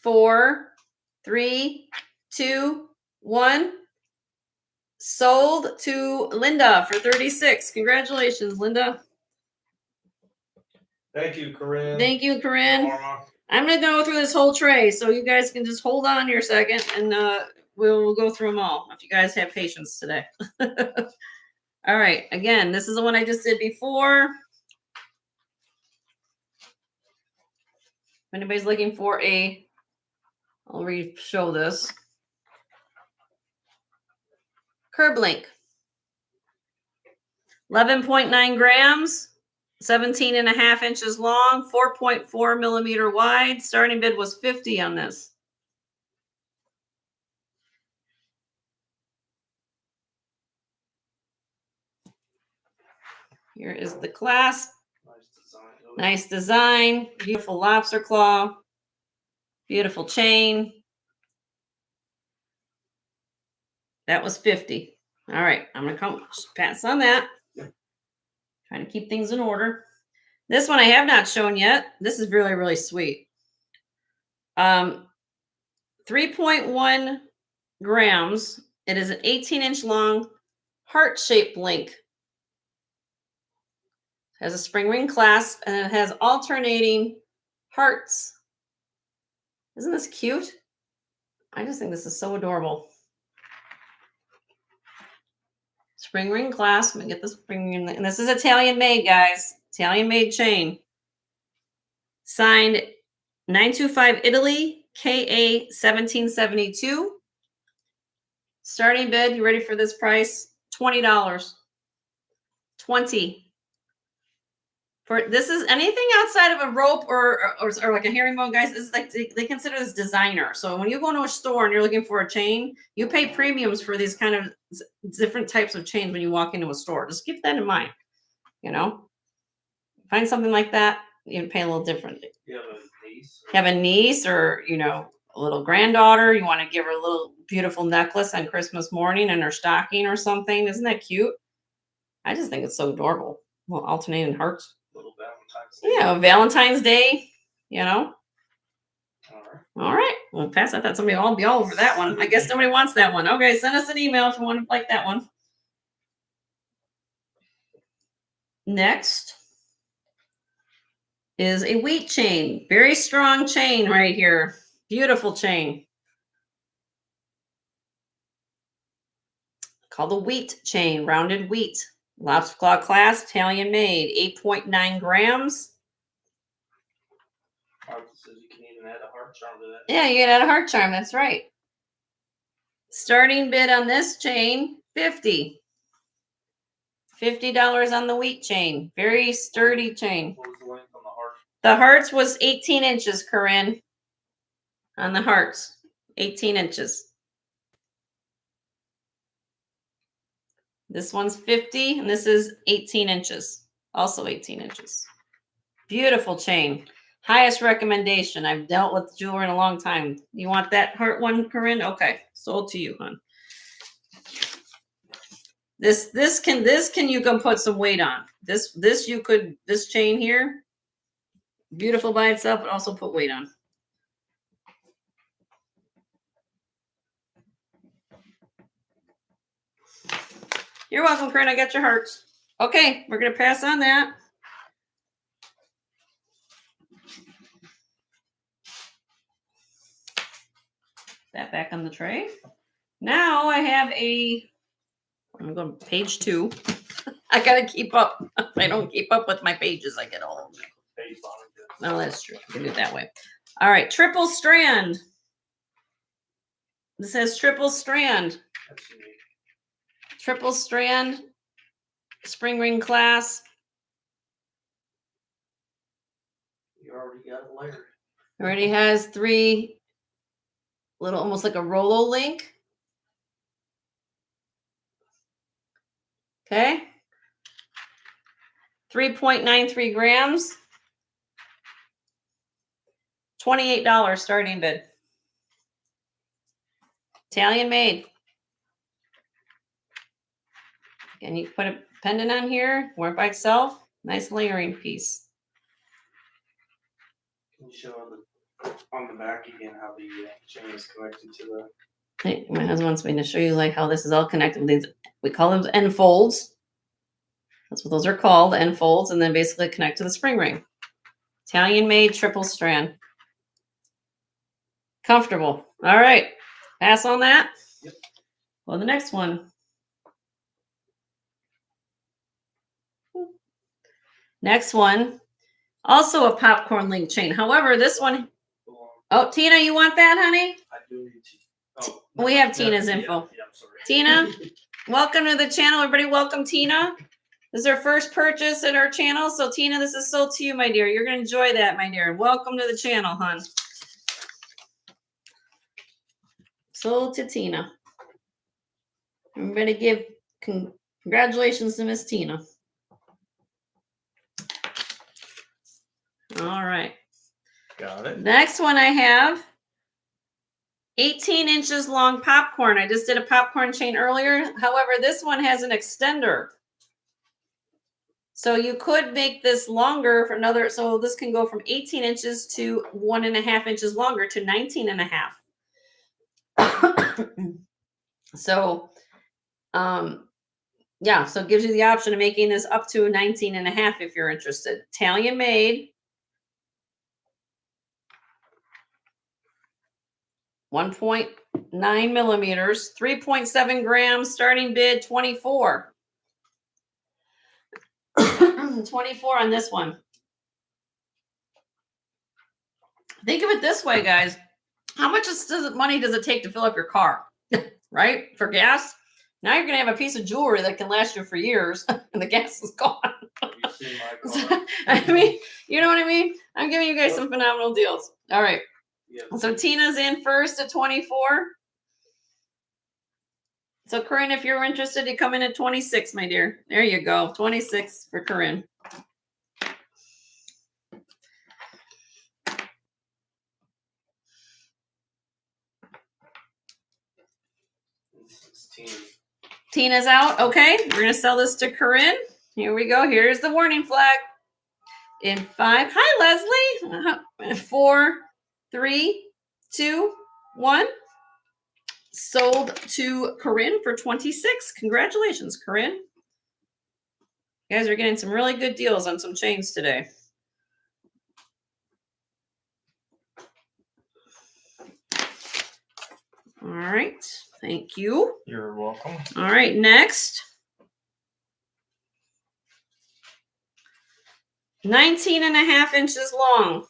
4, 3, 2, 1. Sold to Linda for 36. Congratulations, Linda. Thank you, Corinne. Thank you, Corinne. Laura. I'm going to go through this whole tray, so you guys can just hold on here a second, and we'll go through them all if you guys have patience today. All right. Again, this is the one I just did before. If anybody's looking for I'll re-show this. Curb link. 11.9 grams, 17.5 inches long, 4.4 millimeter wide. Starting bid was 50 on this. Here is the clasp. Nice design. Beautiful lobster claw. Beautiful chain. That was 50. All right, I'm gonna pass on that. Trying to keep things in order. This one I have not shown yet. This is really, really sweet. 3.1 grams. It is an 18-inch long heart-shaped link. It has a spring ring clasp and it has alternating hearts. Isn't this cute? I just think this is so adorable. Spring ring clasp. Let me get the spring ring. And this is Italian made, guys. Italian made chain. Signed 925 Italy, KA 1772. Starting bid, you ready for this price? $20. 20. For this is anything outside of a rope or like a herringbone, guys. This is like they consider this designer. So when you go into a store and you're looking for a chain, you pay premiums for these kind of different types of chains when you walk into a store. Just keep that in mind. You know, find something like that, you pay a little differently. You have a niece? Have a niece or a little granddaughter. You want to give her a little beautiful necklace on Christmas morning and her stocking or something. Isn't that cute? I just think it's so adorable. Well, alternating hearts. Little Valentine's Day. Yeah, Valentine's Day, All All right. Well, pass. I thought somebody will be all over that one. I guess nobody wants that one. Okay, send us an email if you want to like that one. Next is a wheat chain. Very strong chain right here. Beautiful chain. Called the wheat chain, rounded wheat. Lobster claw clasp, Italian made, 8.9 grams. Says you can even add a heart charm to that. Yeah, you can add a heart charm. That's right. Starting bid on this chain, $50. $50 on the wheat chain. Very sturdy chain. What was the length on the heart? The hearts was 18 inches, Corinne. On the hearts, 18 inches. This one's 50, and this is 18 inches. Also 18 inches. Beautiful chain. Highest recommendation. I've dealt with jewelry in a long time. You want that heart one, Corinne? Okay, sold to you, hon. This you can put some weight on. This chain here, beautiful by itself, but also put weight on. You're welcome, Corinne. I got your hearts. Okay, we're gonna pass on that. That back on the tray. Now I have I'm going to page 2. I gotta keep up. If I don't keep up with my pages, I get old. No, that's true. I can do it that way. All right, triple strand. This says triple strand. Triple strand, spring ring clasp. You already got a layer. Already has 3 little, almost like a Rolo link. Okay. 3.93 grams. $28 starting bid. Italian made. And you put a pendant on here, wear it by itself. Nice layering piece. Can you show on the back again how the chain is connected to the? Hey, my husband wants me to show you like how this is all connected with these. We call them end folds. That's what those are called, end folds, and then basically connect to the spring ring. Italian made triple strand. Comfortable. All right. Pass on that. Yep. Well, the next one. Next one. Also a popcorn link chain. However, this one. Oh, Tina, you want that, honey? I do need to. Oh, We have Tina's info. Yeah, I'm sorry. Tina, welcome to the channel. Everybody, welcome Tina. This is her first purchase in our channel. So, Tina, this is sold to you, my dear. You're going to enjoy that, my dear. Welcome to the channel, hon. Sold to Tina. Everybody give congratulations to Miss Tina. All right. Got it. Next one I have 18 inches long popcorn. I just did a popcorn chain earlier. However, this one has an extender. So you could make this longer for another. So this can go from 18 inches to 1.5 inches longer to 19.5. So, yeah, so it gives you the option of making this up to 19.5 if you're interested. Italian made. 1.9 millimeters, 3.7 grams, starting bid 24. 24 on this one. Think of it this way, guys. How much money does it take to fill up your car? Right? For gas? Now you're going to have a piece of jewelry that can last you for years and the gas is gone. You see my car. I mean, you know what I mean? I'm giving you guys some phenomenal deals. All right. Yeah. So Tina's in first at 24. So Corinne, if you're interested, you come in at 26, my dear. There you go. 26 for Corinne. Tina's out. Okay. We're going to sell this to Corinne. Here we go. Here's the warning flag. In 5. Hi, Leslie. 4, 3, 2, 1. Sold to Corinne for 26. Congratulations, Corinne. You guys are getting some really good deals on some chains today. All right. Thank you. You're welcome. All right. Next. 19.5 inches long.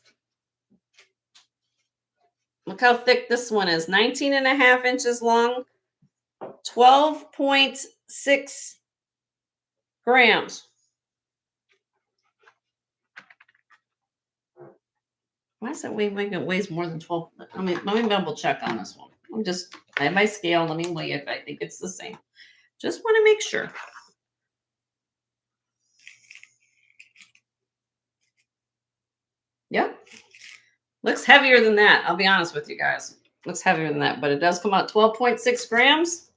Look how thick this one is. 19.5 inches long. 12.6 grams. Why is it weighs more than 12? I mean, let me double check on this one. I have my scale. Let me weigh it. I think it's the same. Just want to make sure. Yep. Looks heavier than that. I'll be honest with you guys. Looks heavier than that, but it does come out 12.6 grams.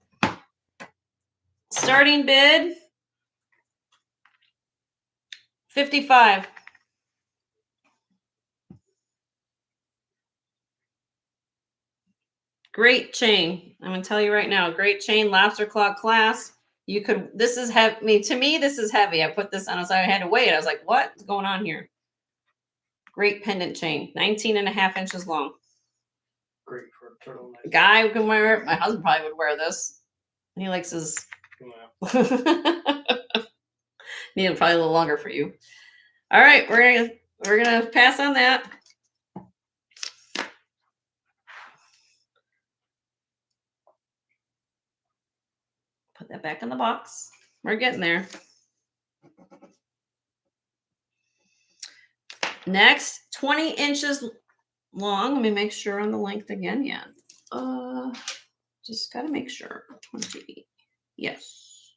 Starting bid 55. Great chain. I'm gonna tell you right now, great chain, lobster claw class. You could, this is heavy. I mean, to me, this is heavy. I put this on, so I had to weigh it. I was like, what's going on here? Great pendant chain, 19.5 inches long. Great for a turtleneck. Guy can wear it. My husband probably would wear this. He likes his. Need it probably a little longer for you. All right, we're gonna pass on that. Put that back in the box. We're getting there. Next, 20 inches long. Let me make sure on the length again. Yeah. Just gotta make sure. 20. Yes.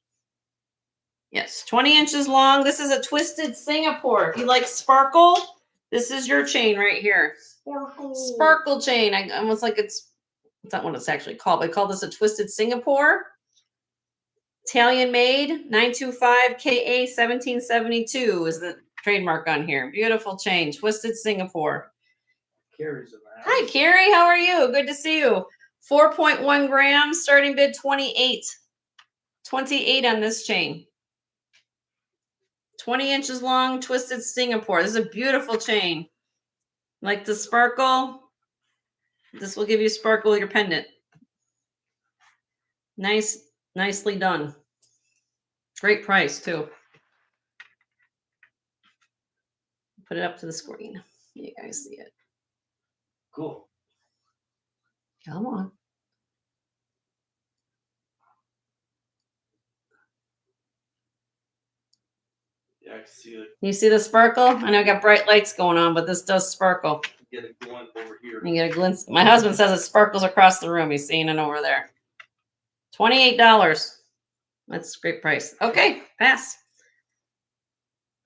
Yes, 20 inches long. This is a twisted Singapore. If you like sparkle, this is your chain right here. Sparkle chain. I almost like it's not what it's actually called, but I call this a twisted Singapore. Italian made, 925 KA 1772 is the trademark on here. Beautiful chain, twisted Singapore. Carrie's in that. Hi, Carrie. How are you? Good to see you. 4.1 grams, starting bid 28. 28 on this chain. 20 inches long, twisted Singapore. This is a beautiful chain. Like the sparkle. This will give you sparkle with your pendant. Nice, nicely done. Great price too. Put it up to the screen. You guys see it. Cool. Come on. Yeah, I can see it. You see the sparkle? I know I got bright lights going on, but this does sparkle. Get a glint over here. You get a glimpse. My husband says it sparkles across the room. He's seeing it over there. $28. That's a great price. Okay, pass.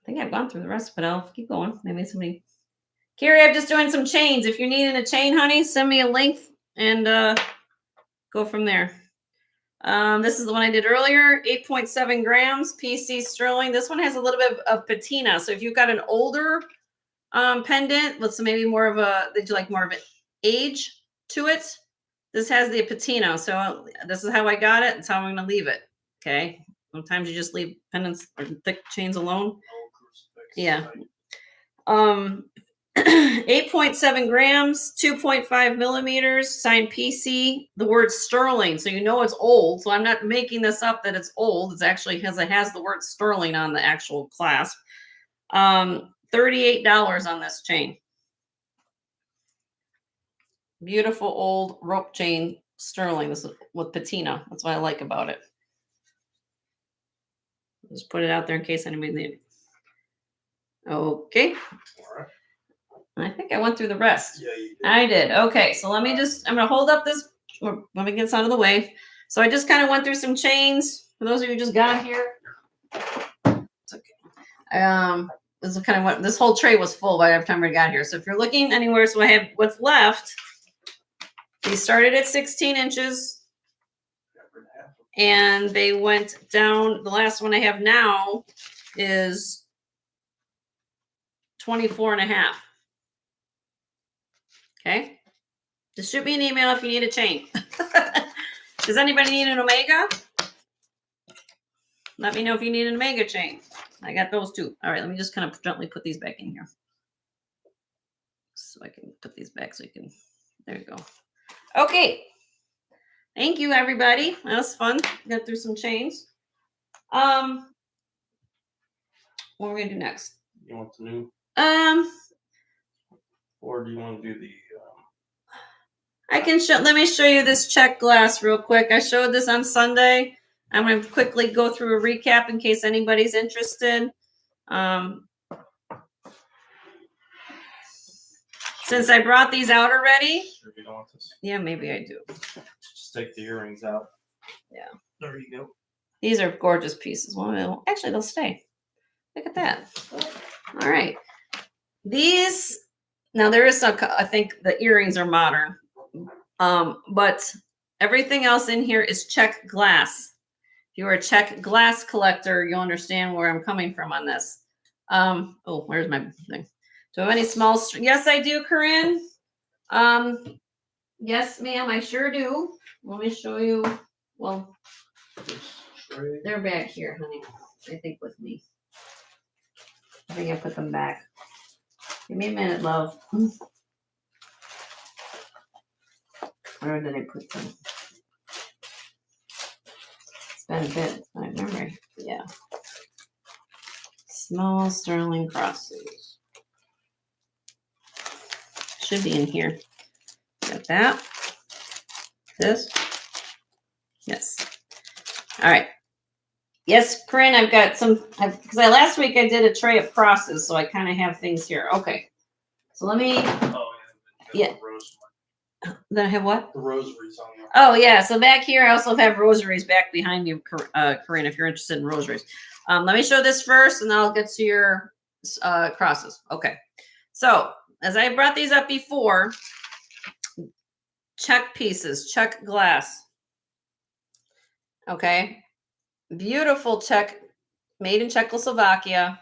I think I've gone through the rest, but I'll keep going. Maybe somebody. Carrie, I'm just doing some chains. If you're needing a chain, honey, send me a link and go from there. This is the one I did earlier, 8.7 grams, PC sterling. This one has a little bit of patina. So if you've got an older pendant, let's say maybe more of a, did you like more of an age to it? This has the patina. So this is how I got it. That's how I'm going to leave it. Okay. Sometimes you just leave pendants or thick chains alone. Yeah. 8.7 grams, 2.5 millimeters, signed PC, the word sterling. So you know it's old. So I'm not making this up that it's old. It's actually because it has the word sterling on the actual clasp. $38 on this chain. Beautiful old rope chain sterling. This is with patina. That's what I like about it. Just put it out there in case anybody needs it. Okay. All right. I think I went through the rest. Yeah, you did. I did. Okay, so let me just, I'm going to hold up this, let me get this out of the way. So I just kind of went through some chains. For those of you who just got here. It's okay. This is kind of what, this whole tray was full by the time I got here. So if you're looking anywhere, so I have what's left. They started at 16 inches. And they went down, the last one I have now is 24 and a half. Okay. Just shoot me an email if you need a chain. Does anybody need an Omega? Let me know if you need an Omega chain. I got those too. All right, let me just kind of gently put these back in here. So I can put these back so you can, there you go. Okay. Thank you, everybody. That was fun. Got through some chains. What are we gonna do next? You want the new? Or do you want to do the? I can show. Let me show you this check glass real quick. I showed this on Sunday. I'm going to quickly go through a recap in case anybody's interested. Since I brought these out already. Sure you don't want this? Yeah, maybe I do. Just take the earrings out. Yeah. There you go. These are gorgeous pieces. Well, actually, they'll stay. Look at that. All right. These, now there is some, I think the earrings are modern. But everything else in here is check glass. If you're a check glass collector, you'll understand where I'm coming from on this. Oh, where's my thing? Do I have any small? Yes, I do, Corinne. Yes, ma'am, I sure do. Let me show you. Well, they're back here, honey. I think with me. I think I put them back. Give me a minute, love. Where did I put them? It's been a bit. I remember. Yeah. Small sterling crosses. Should be in here. Got that. This. Yes. All right. Yes, Corinne, I've got some, because last week I did a tray of crosses, so I kind of have things here. Okay. So let me. Oh, yeah. Yeah. Then I have what? The rosaries on the Oh yeah, so back here I also have rosaries back behind you, Corinne, if you're interested in rosaries. Let me show this first, and then I'll get to your crosses. Okay, so as I brought these up before, check pieces, check glass. Okay, beautiful check, made in Czechoslovakia.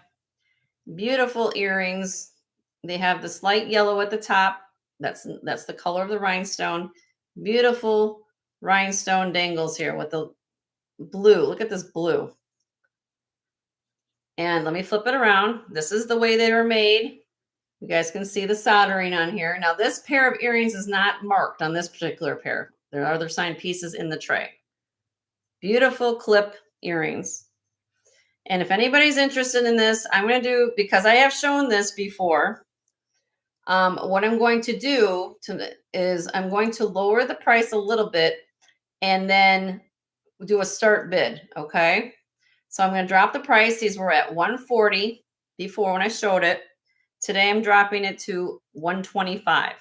Beautiful earrings. They have this light yellow at the top. That's the color of the rhinestone. Beautiful rhinestone dangles here with the blue. Look at this blue. And let me flip it around. This is the way they were made. You guys can see the soldering on here. Now, this pair of earrings is not marked on this particular pair. There are other signed pieces in the tray. Beautiful clip earrings. And if anybody's interested in this, I'm going to do, because I have shown this before, what I'm going to do is I'm going to lower the price a little bit and then do a start bid. Okay. So I'm going to drop the price. These were at 140 before when I showed it. Today I'm dropping it to 125.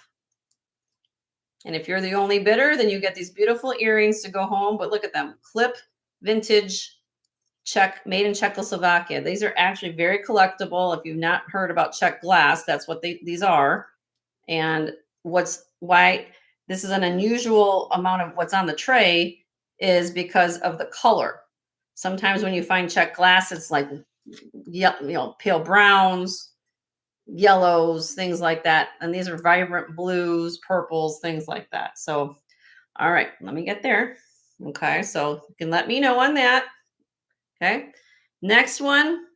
And if you're the only bidder, then you get these beautiful earrings to go home. But look at them. Clip, vintage, Czech, made in Czechoslovakia. These are actually very collectible. If you've not heard about Czech glass, that's what these are. And why this is an unusual amount of what's on the tray is because of the color. Sometimes when you find Czech glass, it's like, pale browns, yellows, things like that. And these are vibrant blues, purples, things like that. So, all right, let me get there. Okay, so you can let me know on that. Okay, next one.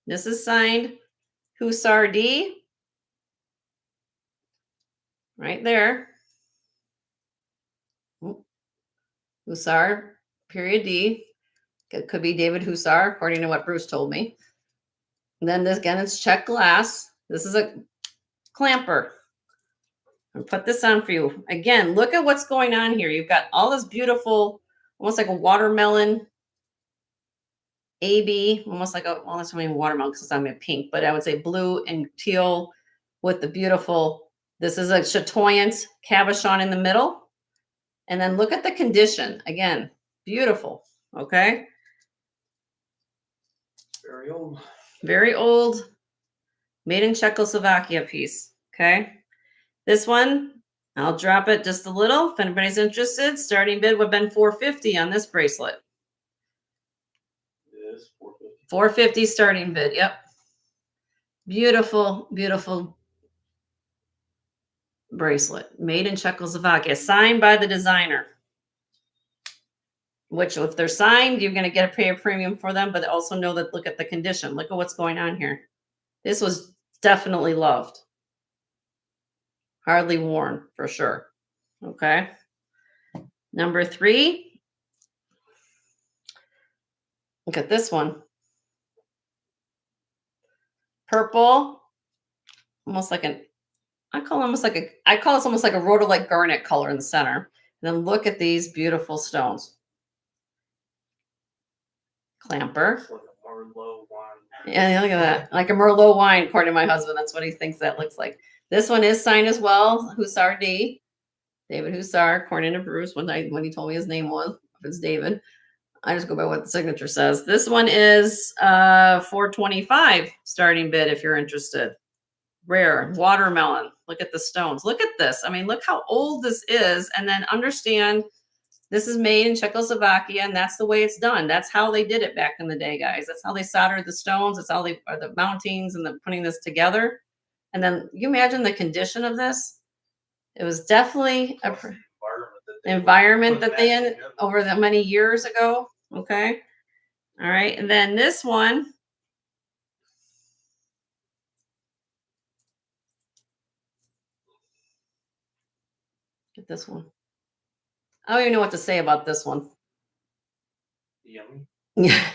This is signed Hussar D. Right there. Hussar, period D. It could be David Hussar, according to what Bruce told me. And then this again, it's Czech glass. This is a clamper. I'll put this on for you. Again, look at what's going on here. You've got all this beautiful, almost like a watermelon AB, almost like a, well, that's not even watermelon because it's not even pink, but I would say blue and teal with the beautiful, this is a chatoyant cabochon in the middle. And then look at the condition. Again, beautiful. Okay. Very old. Very old. Made in Czechoslovakia piece. Okay. This one, I'll drop it just a little. If anybody's interested, starting bid would have been $450 on this bracelet. It is $450. $450 starting bid. Yep. Beautiful, beautiful bracelet. Made in Czechoslovakia. Signed by the designer. Which, if they're signed, you're going to pay a premium for them, but also know that, look at the condition. Look at what's going on here. This was definitely loved. Hardly worn, for sure. Okay. Number 3. Look at this one. Purple. Almost like I call this almost like a rhodolite garnet color in the center. And then look at these beautiful stones. Clamper. It's like a Merlot wine. Yeah, look at that. Like a Merlot wine, according to my husband. That's what he thinks that looks like. This one is signed as well. Hussar D. David Hussar, according to Bruce, when he told me his name was. If it's David. I just go by what the signature says. This one is $425 starting bid if you're interested. Rare. Watermelon. Look at the stones. Look at this. I mean, look how old this is. And then understand this is made in Czechoslovakia, and that's the way it's done. That's how they did it back in the day, guys. That's how they soldered the stones. That's how they are the mountings and putting this together. And then you imagine the condition of this. It was definitely an environment that they in over that many years ago. Okay. All right. And then this one. Get this one. I don't even know what to say about this one. Yummy. Yeah.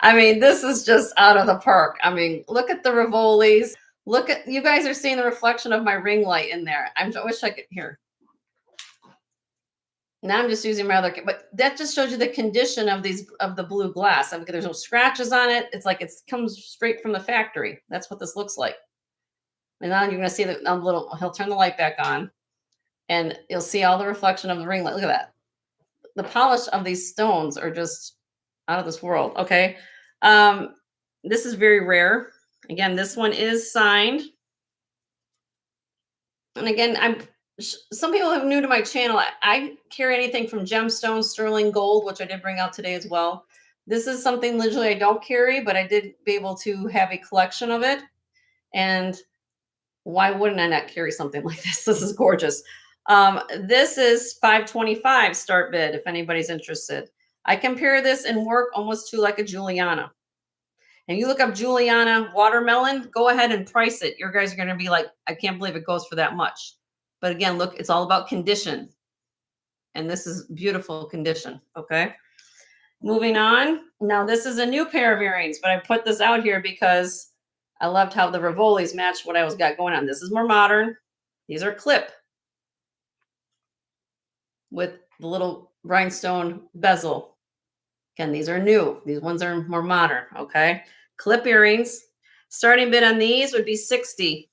I mean, this is just out of the park. I mean, look at the Rivolis. Look at, you guys are seeing the reflection of my ring light in there. I wish I could hear. Now I'm just using my other, but that just shows you the condition of the blue glass. I mean, there's no scratches on it. It's like it comes straight from the factory. That's what this looks like. And now you're going to see the little, he'll turn the light back on. And you'll see all the reflection of the ring light. Look at that. The polish of these stones are just out of this world. Okay. This is very rare. Again, this one is signed. And again, some people are new to my channel. I carry anything from gemstones, sterling gold, which I did bring out today as well. This is something literally I don't carry, but I did be able to have a collection of it. And why wouldn't I not carry something like this? This is gorgeous. This is $525 start bid if anybody's interested. I compare this in work almost to like a Juliana. And you look up Juliana watermelon, go ahead and price it. Your guys are going to be like, I can't believe it goes for that much. But again, look, it's all about condition. And this is beautiful condition. Okay. Moving on. Now, this is a new pair of earrings, but I put this out here because I loved how the Rivolis matched what I was got going on. This is more modern. These are clip with the little rhinestone bezel. Again, these are new. These ones are more modern. Okay. Clip earrings. Starting bid on these would be 60.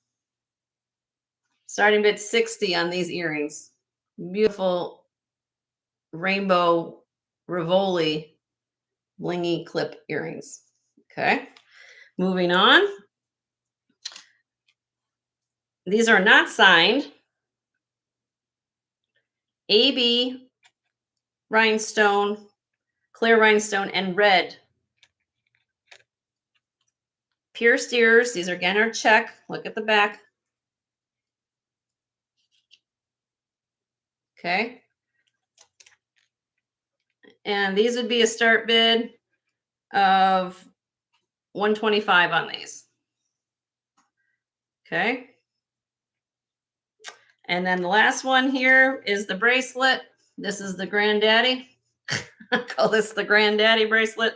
Starting bid 60 on these earrings. Beautiful rainbow Rivoli blingy clip earrings. Okay. Moving on. These are not signed. AB rhinestone, clear rhinestone, and red. Pierced ears. These are again are check. Look at the back. Okay. And these would be a start bid of $125 on these. Okay. And then the last one here is the bracelet. This is the granddaddy. I call this the granddaddy bracelet.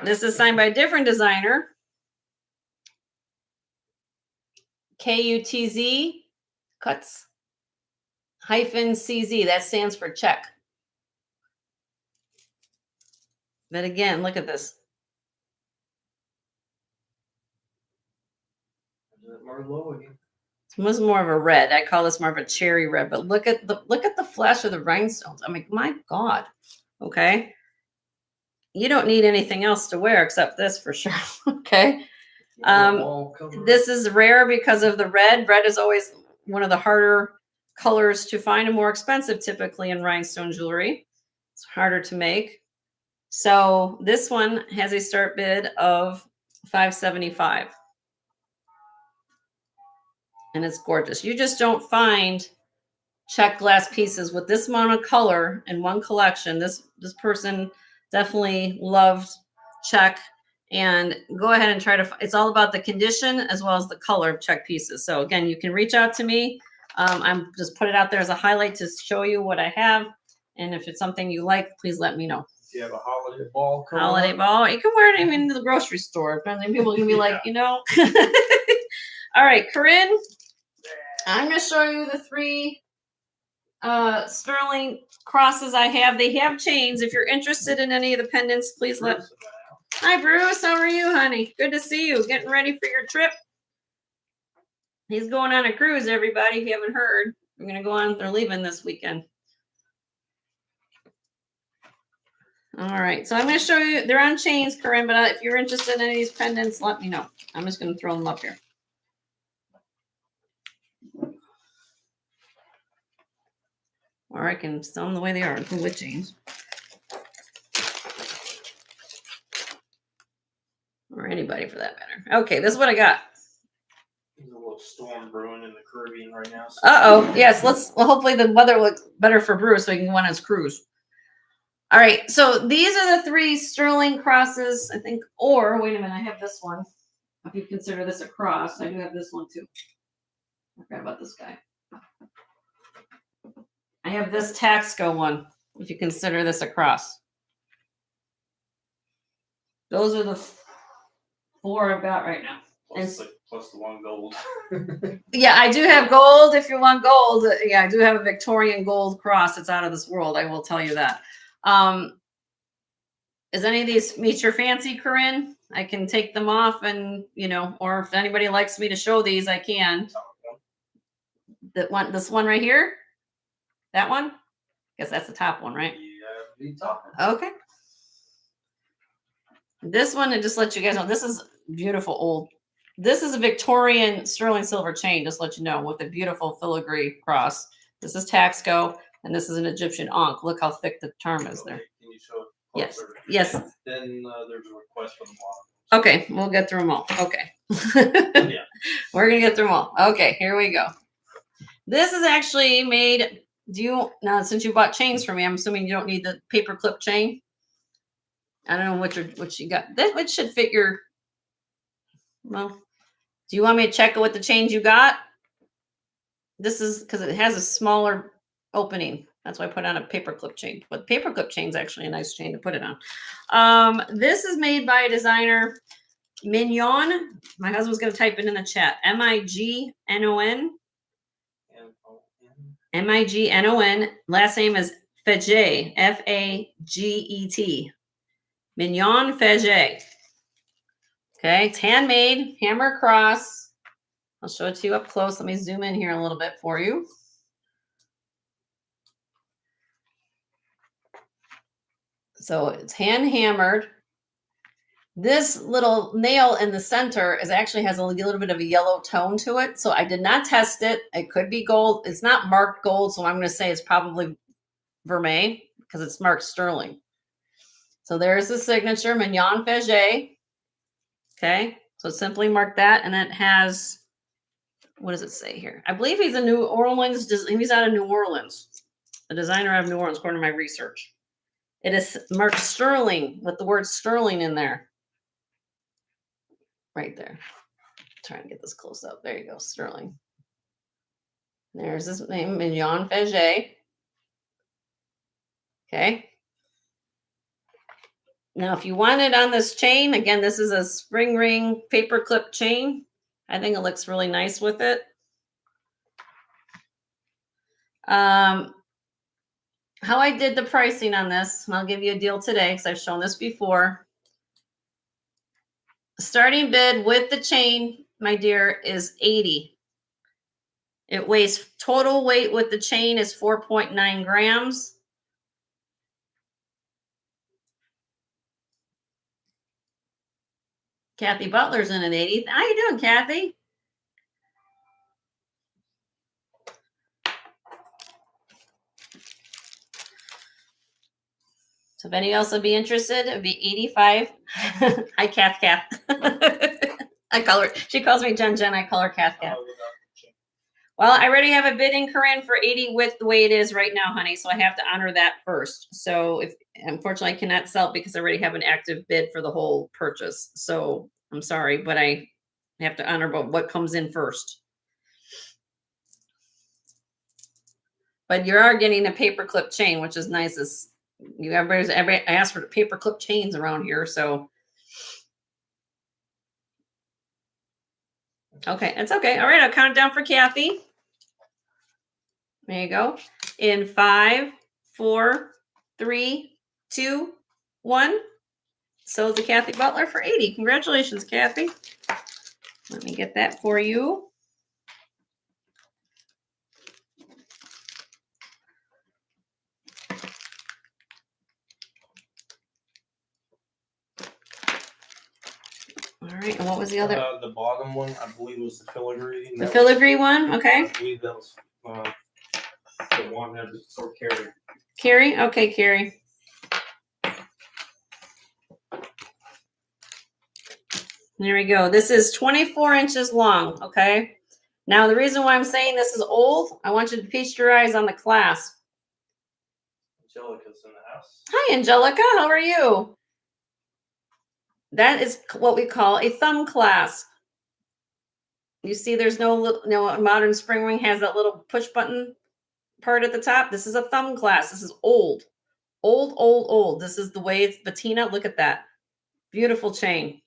This is signed by a different designer. KUTZ, cuts, hyphen CZ. That stands for check. But again, look at this. This was more of a red. I call this more of a cherry red. But look at the flash of the rhinestones. I mean, my God. Okay. You don't need anything else to wear except this for sure. Okay. This is rare because of the red. Red is always one of the harder colors to find and more expensive typically in rhinestone jewelry. It's harder to make. So this one has a start bid of $575. And it's gorgeous. You just don't find check glass pieces with this amount of color in one collection. This person definitely loved check. And go ahead and try to, it's all about the condition as well as the color of check pieces. So again, you can reach out to me. I'm just put it out there as a highlight to show you what I have. And if it's something you like, please let me know. Do you have a holiday ball? Holiday ball. You can wear it even to the grocery store. And people are going to be like, you know. All right, Corinne, I'm going to show you the 3 sterling crosses I have. They have chains. If you're interested in any of the pendants, please let. Hi, Bruce. How are you, honey? Good to see you. Getting ready for your trip. He's going on a cruise, everybody. If you haven't heard, we're going to go on. They're leaving this weekend. All right. So I'm going to show you. They're on chains, Corinne, but if you're interested in any of these pendants, let me know. I'm just going to throw them up here. Or I can sell them the way they are with chains. Or anybody for that matter. Okay, this is what I got. There's a little storm brewing in the Caribbean right now. So. Uh-oh. Yes, well, hopefully the weather looks better for Bruce so he can go on his cruise. All right, so these are the 3 sterling crosses, I think. Or, wait a minute, I have this one. If you consider this a cross, I do have this one too. I forgot about this guy. I have this Taxco one, if you consider this a cross. Those are the 4 I've got right now. Plus the one gold. Yeah, I do have gold. If you want gold, yeah, I do have a Victorian gold cross. It's out of this world. I will tell you that. Is any of these meet your fancy, Corinne? I can take them off and, you know, or if anybody likes me to show these, I can. This one right here. That one. Guess that's the top one, right? Yeah, be talking. Okay. This one, to just let you guys know, this is beautiful old. This is a Victorian sterling silver chain, just to let you know, with a beautiful filigree cross. This is Taxco, and this is an Egyptian ankh. Look how thick the charm is there. Can you show it Yes. closer? Yes. Then there's a request for the bottom. Okay, we'll get through them all. Okay. Yeah. We're going to get through them all. Okay, here we go. This is actually made, now since you bought chains for me, I'm assuming you don't need the paper clip chain. I don't know what you got. That should fit your, well, do you want me to check it with the chains you got? This is because it has a smaller opening. That's why I put on a paper clip chain. But paper clip chain is actually a nice chain to put it on. This is made by a designer, Mignon. My husband's going to type it in the chat. Mignon. Mignon. Last name is Faget. Faget. Mignon Faget. Okay, it's handmade, hammer cross. I'll show it to you up close. Let me zoom in here a little bit for you. So it's hand hammered. This little nail in the center actually has a little bit of a yellow tone to it. So I did not test it. It could be gold. It's not marked gold, so I'm going to say it's probably vermeil because it's marked sterling. So there's the signature, Mignon Faget. Okay, so simply mark that, and it has, what does it say here? I believe he's a New Orleans. He's out of New Orleans. The designer out of New Orleans, according to my research. It is marked sterling with the word sterling in there. Right there. Try and get this close up. There you go, sterling. There's his name, Mignon Faget. Okay. Now, if you want it on this chain, again, this is a spring ring paper clip chain. I think it looks really nice with it. How I did the pricing on this, and I'll give you a deal today because I've shown this before. Starting bid with the chain, my dear, is $80. It weighs, total weight with the chain is 4.9 grams. Kathy Butler's in at 80. How you doing, Kathy? So if any else would be interested, it would be 85. Hi, Kath. I call her, she calls me Jen. I call her Kath. Well, I already have a bid in, Corinne, for 80 with the way it is right now, honey. So I have to honor that first. So if unfortunately I cannot sell it because I already have an active bid for the whole purchase. So I'm sorry, but I have to honor what comes in first. But you are getting a paperclip chain, which is nice. Everybody asks for the paperclip chains around here. So okay, it's okay. All right, I'll count it down for Kathy. There you go. In 5, 4, 3, 2, 1. Sold to Kathy Butler for 80. Congratulations, Kathy. Let me get that for you. All right, and what was the other? The bottom one, I believe, was the filigree. The filigree one, okay. I believe that was the one that was for Carrie. Carrie? Okay, Carrie. There we go. This is 24 inches long, okay? Now, the reason why I'm saying this is old, I want you to feast your eyes on the clasp. Angelica's in the house. Hi, Angelica. How are you? That is what we call a thumb clasp. You see there's no modern spring ring has that little push button part at the top. This is a thumb clasp. This is old. Old. This is the way it's patina. Look at that. Beautiful chain.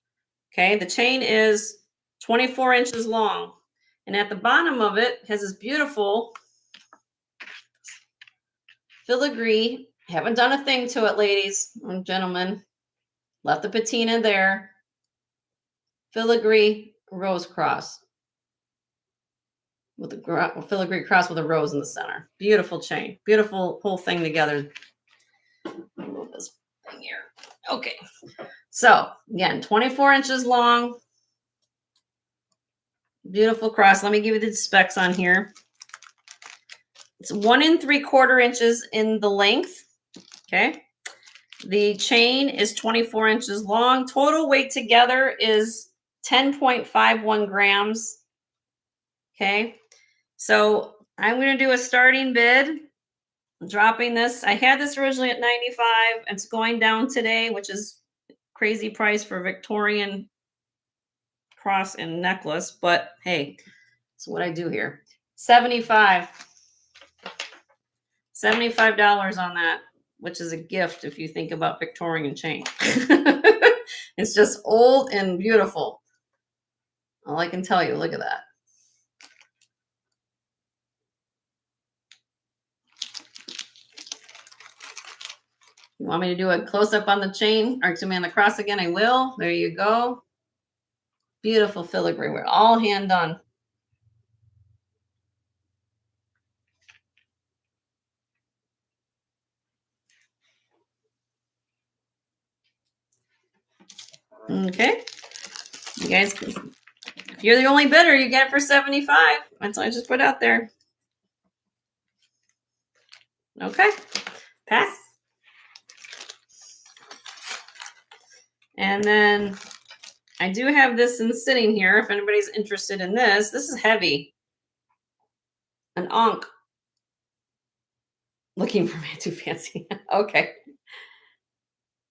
Okay, the chain is 24 inches long. And at the bottom of it has this beautiful filigree. Haven't done a thing to it, ladies and gentlemen. Left the patina there. Filigree rose cross. with a filigree cross with a rose in the center. Beautiful chain. Beautiful whole thing together. Move this thing here. Okay. So again, 24 inches long. Beautiful cross. Let me give you the specs on here. It's 1 3/4 inches in the length. Okay. The chain is 24 inches long. Total weight together is 10.51 grams. Okay. So I'm going to do a starting bid. I'm dropping this. I had this originally at 95. It's going down today, which is crazy price for Victorian cross and necklace. But hey, that's what I do here. $75 on that, which is a gift if you think about Victorian chain. It's just old and beautiful. All I can tell you, look at that. You want me to do a close-up on the chain, or excuse me, on the cross again? I will. There you go. Beautiful filigree. We're all hand done. Okay. You guys, if you're the only bidder, you get it for 75. That's what I just put out there. Okay. Pass. And then I do have this in sitting here. If anybody's interested in this, this is heavy. An ankh. Looking for man too fancy. Okay.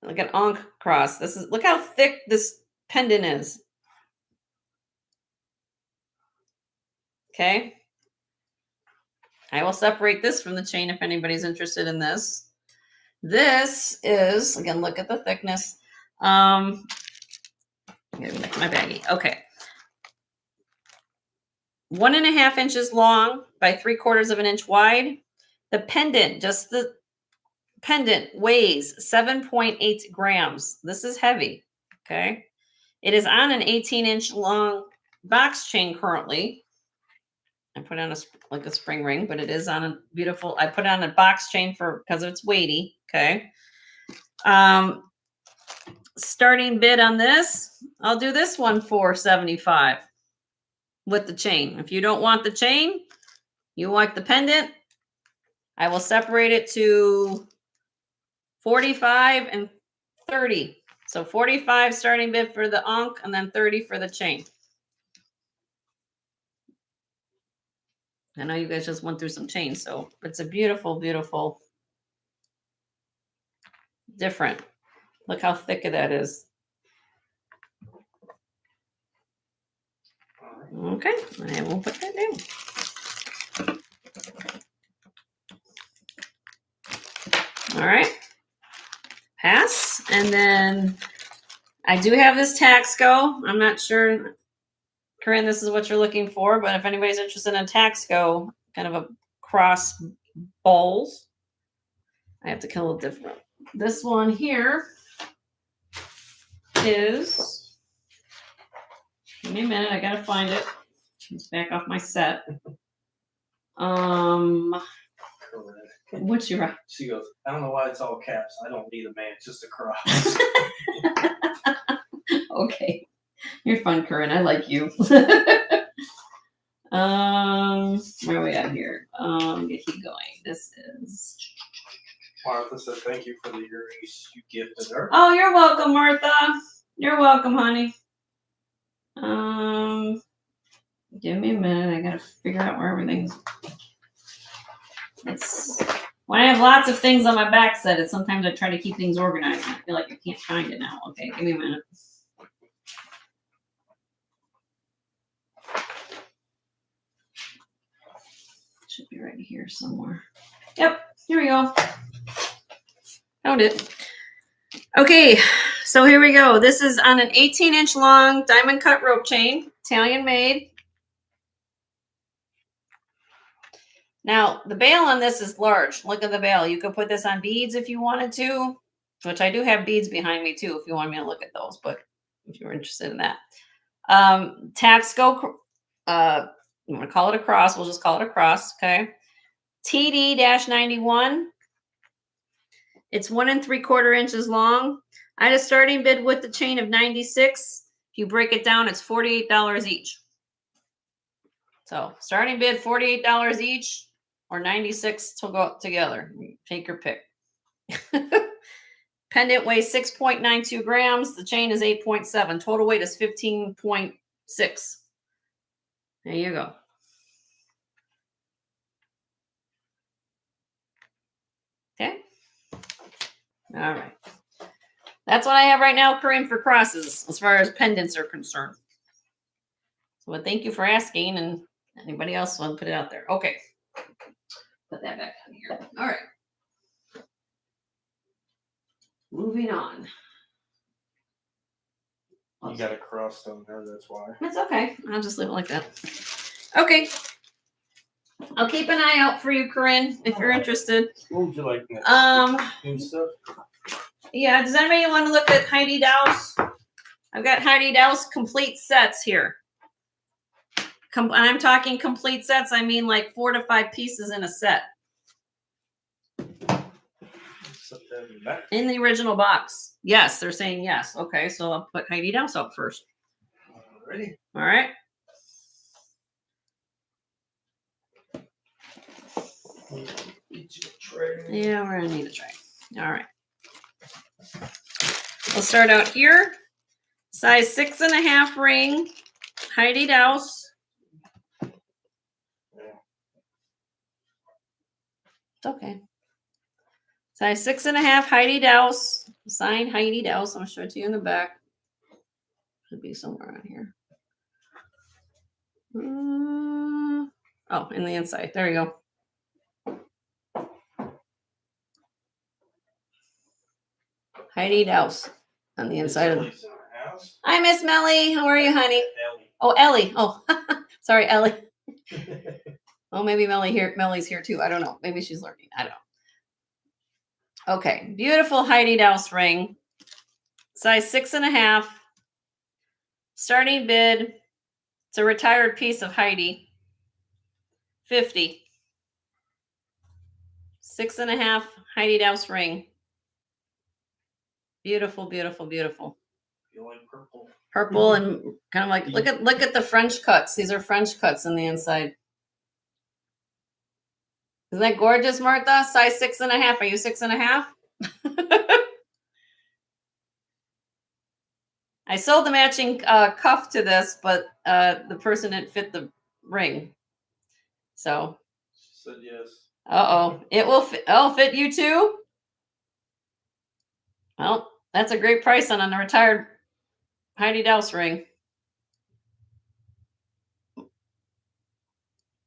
Like an ankh cross. This is, look how thick this pendant is. Okay. I will separate this from the chain if anybody's interested in this. This is, again, look at the thickness. My baggie. Okay. 1.5 inches long by 3/4 of an inch wide. The pendant, just the pendant, weighs 7.8 grams. This is heavy. Okay. It is on an 18-inch long box chain currently. I put on like a spring ring, but it is on a beautiful, I put on a box chain because it's weighty. Okay. Starting bid on this, I'll do this one for 75 with the chain. If you don't want the chain, you want the pendant, I will separate it to 45 and 30. So 45 starting bid for the ankh and then 30 for the chain. I know you guys just went through some chains, so it's a beautiful, beautiful, different. Look how thick that is. Okay, and we'll put that down. All right, pass. And then I do have this Taxco. I'm not sure, Corinne, this is what you're looking for, but if anybody's interested in a Taxco, kind of a cross bowls, I have to kill a different. This one here is, give me a minute, I gotta find it. It's back off my set. What's your? She goes, I don't know why it's all caps. I don't need a man, just a cross. Okay. You're fun, Corinne. I like you. Where are we at here? Get keep going. This is Martha said thank you for the earrings you gifted her. Oh, you're welcome, Martha. You're welcome, honey. Give me a minute. I gotta figure out where everything's. It's when I have lots of things on my back set, it's sometimes I try to keep things organized and I feel like I can't find it now. Okay, give me a minute. Should be right here somewhere. Yep, here we go. Found it. Okay, so here we go. This is on an 18-inch long diamond cut rope chain, Italian made. Now, the bail on this is large. Look at the bail. You could put this on beads if you wanted to, which I do have beads behind me too if you want me to look at those, but if you're interested in that. Taxco You want to call it a cross? We'll just call it a cross. Okay. TD-91. It's 1 3/4 inches long. I had a starting bid with the chain of 96. If you break it down, it's $48 each. So starting bid $48 each, or 96 to go together. Take your pick. Pendant weighs 6.92 grams. The chain is 8.7. Total weight is 15.6. There you go. Okay. All right. That's what I have right now, Corinne, for crosses, as far as pendants are concerned. So well, thank you for asking, and anybody else want to put it out there? Okay. Put that back on here. All right. Moving on. You got a crust on there, that's why. That's okay. I'll just leave it like that. Okay. I'll keep an eye out for you, Corinne, if you're interested. What would you like next? New stuff? Yeah, does anybody want to look at Heidi Dow's? I've got Heidi Dow's complete sets here. And I'm talking complete sets. I mean like 4 to 5 pieces in a set. In the original box. Yes, they're saying yes. Okay, so I'll put Heidi Dow's up first. Ready? All right. Yeah, we're gonna need a tray. All right. We'll start out here. Size 6.5 ring, Heidi Dow's. It's okay. Size 6.5 Heidi Dow's. Signed Heidi Dow's. I'm gonna show it to you in the back. Should be somewhere on here. Oh, in the inside. There you go. Heidi Dow's on the inside of the house. Hi, Miss Melly. How are you, honey? Ellie. Oh, Ellie. Oh, sorry, Ellie. Oh, maybe Melly's here too. I don't know. Maybe she's learning. I don't know. Okay. Beautiful Heidi Dow's ring. Size 6.5. Starting bid. It's a retired piece of Heidi. 50. 6.5 Heidi Dow's ring. Beautiful, beautiful, beautiful. You like purple? Purple and kind of like look at the French cuts. These are French cuts on the inside. Isn't that gorgeous, Martha? Size 6.5. Are you 6.5? I sold the matching cuff to this, but the person didn't fit the ring. So. She said yes. Uh-oh. It will fit. Oh, fit you too? Well, that's a great price on a retired Heidi Dow's ring.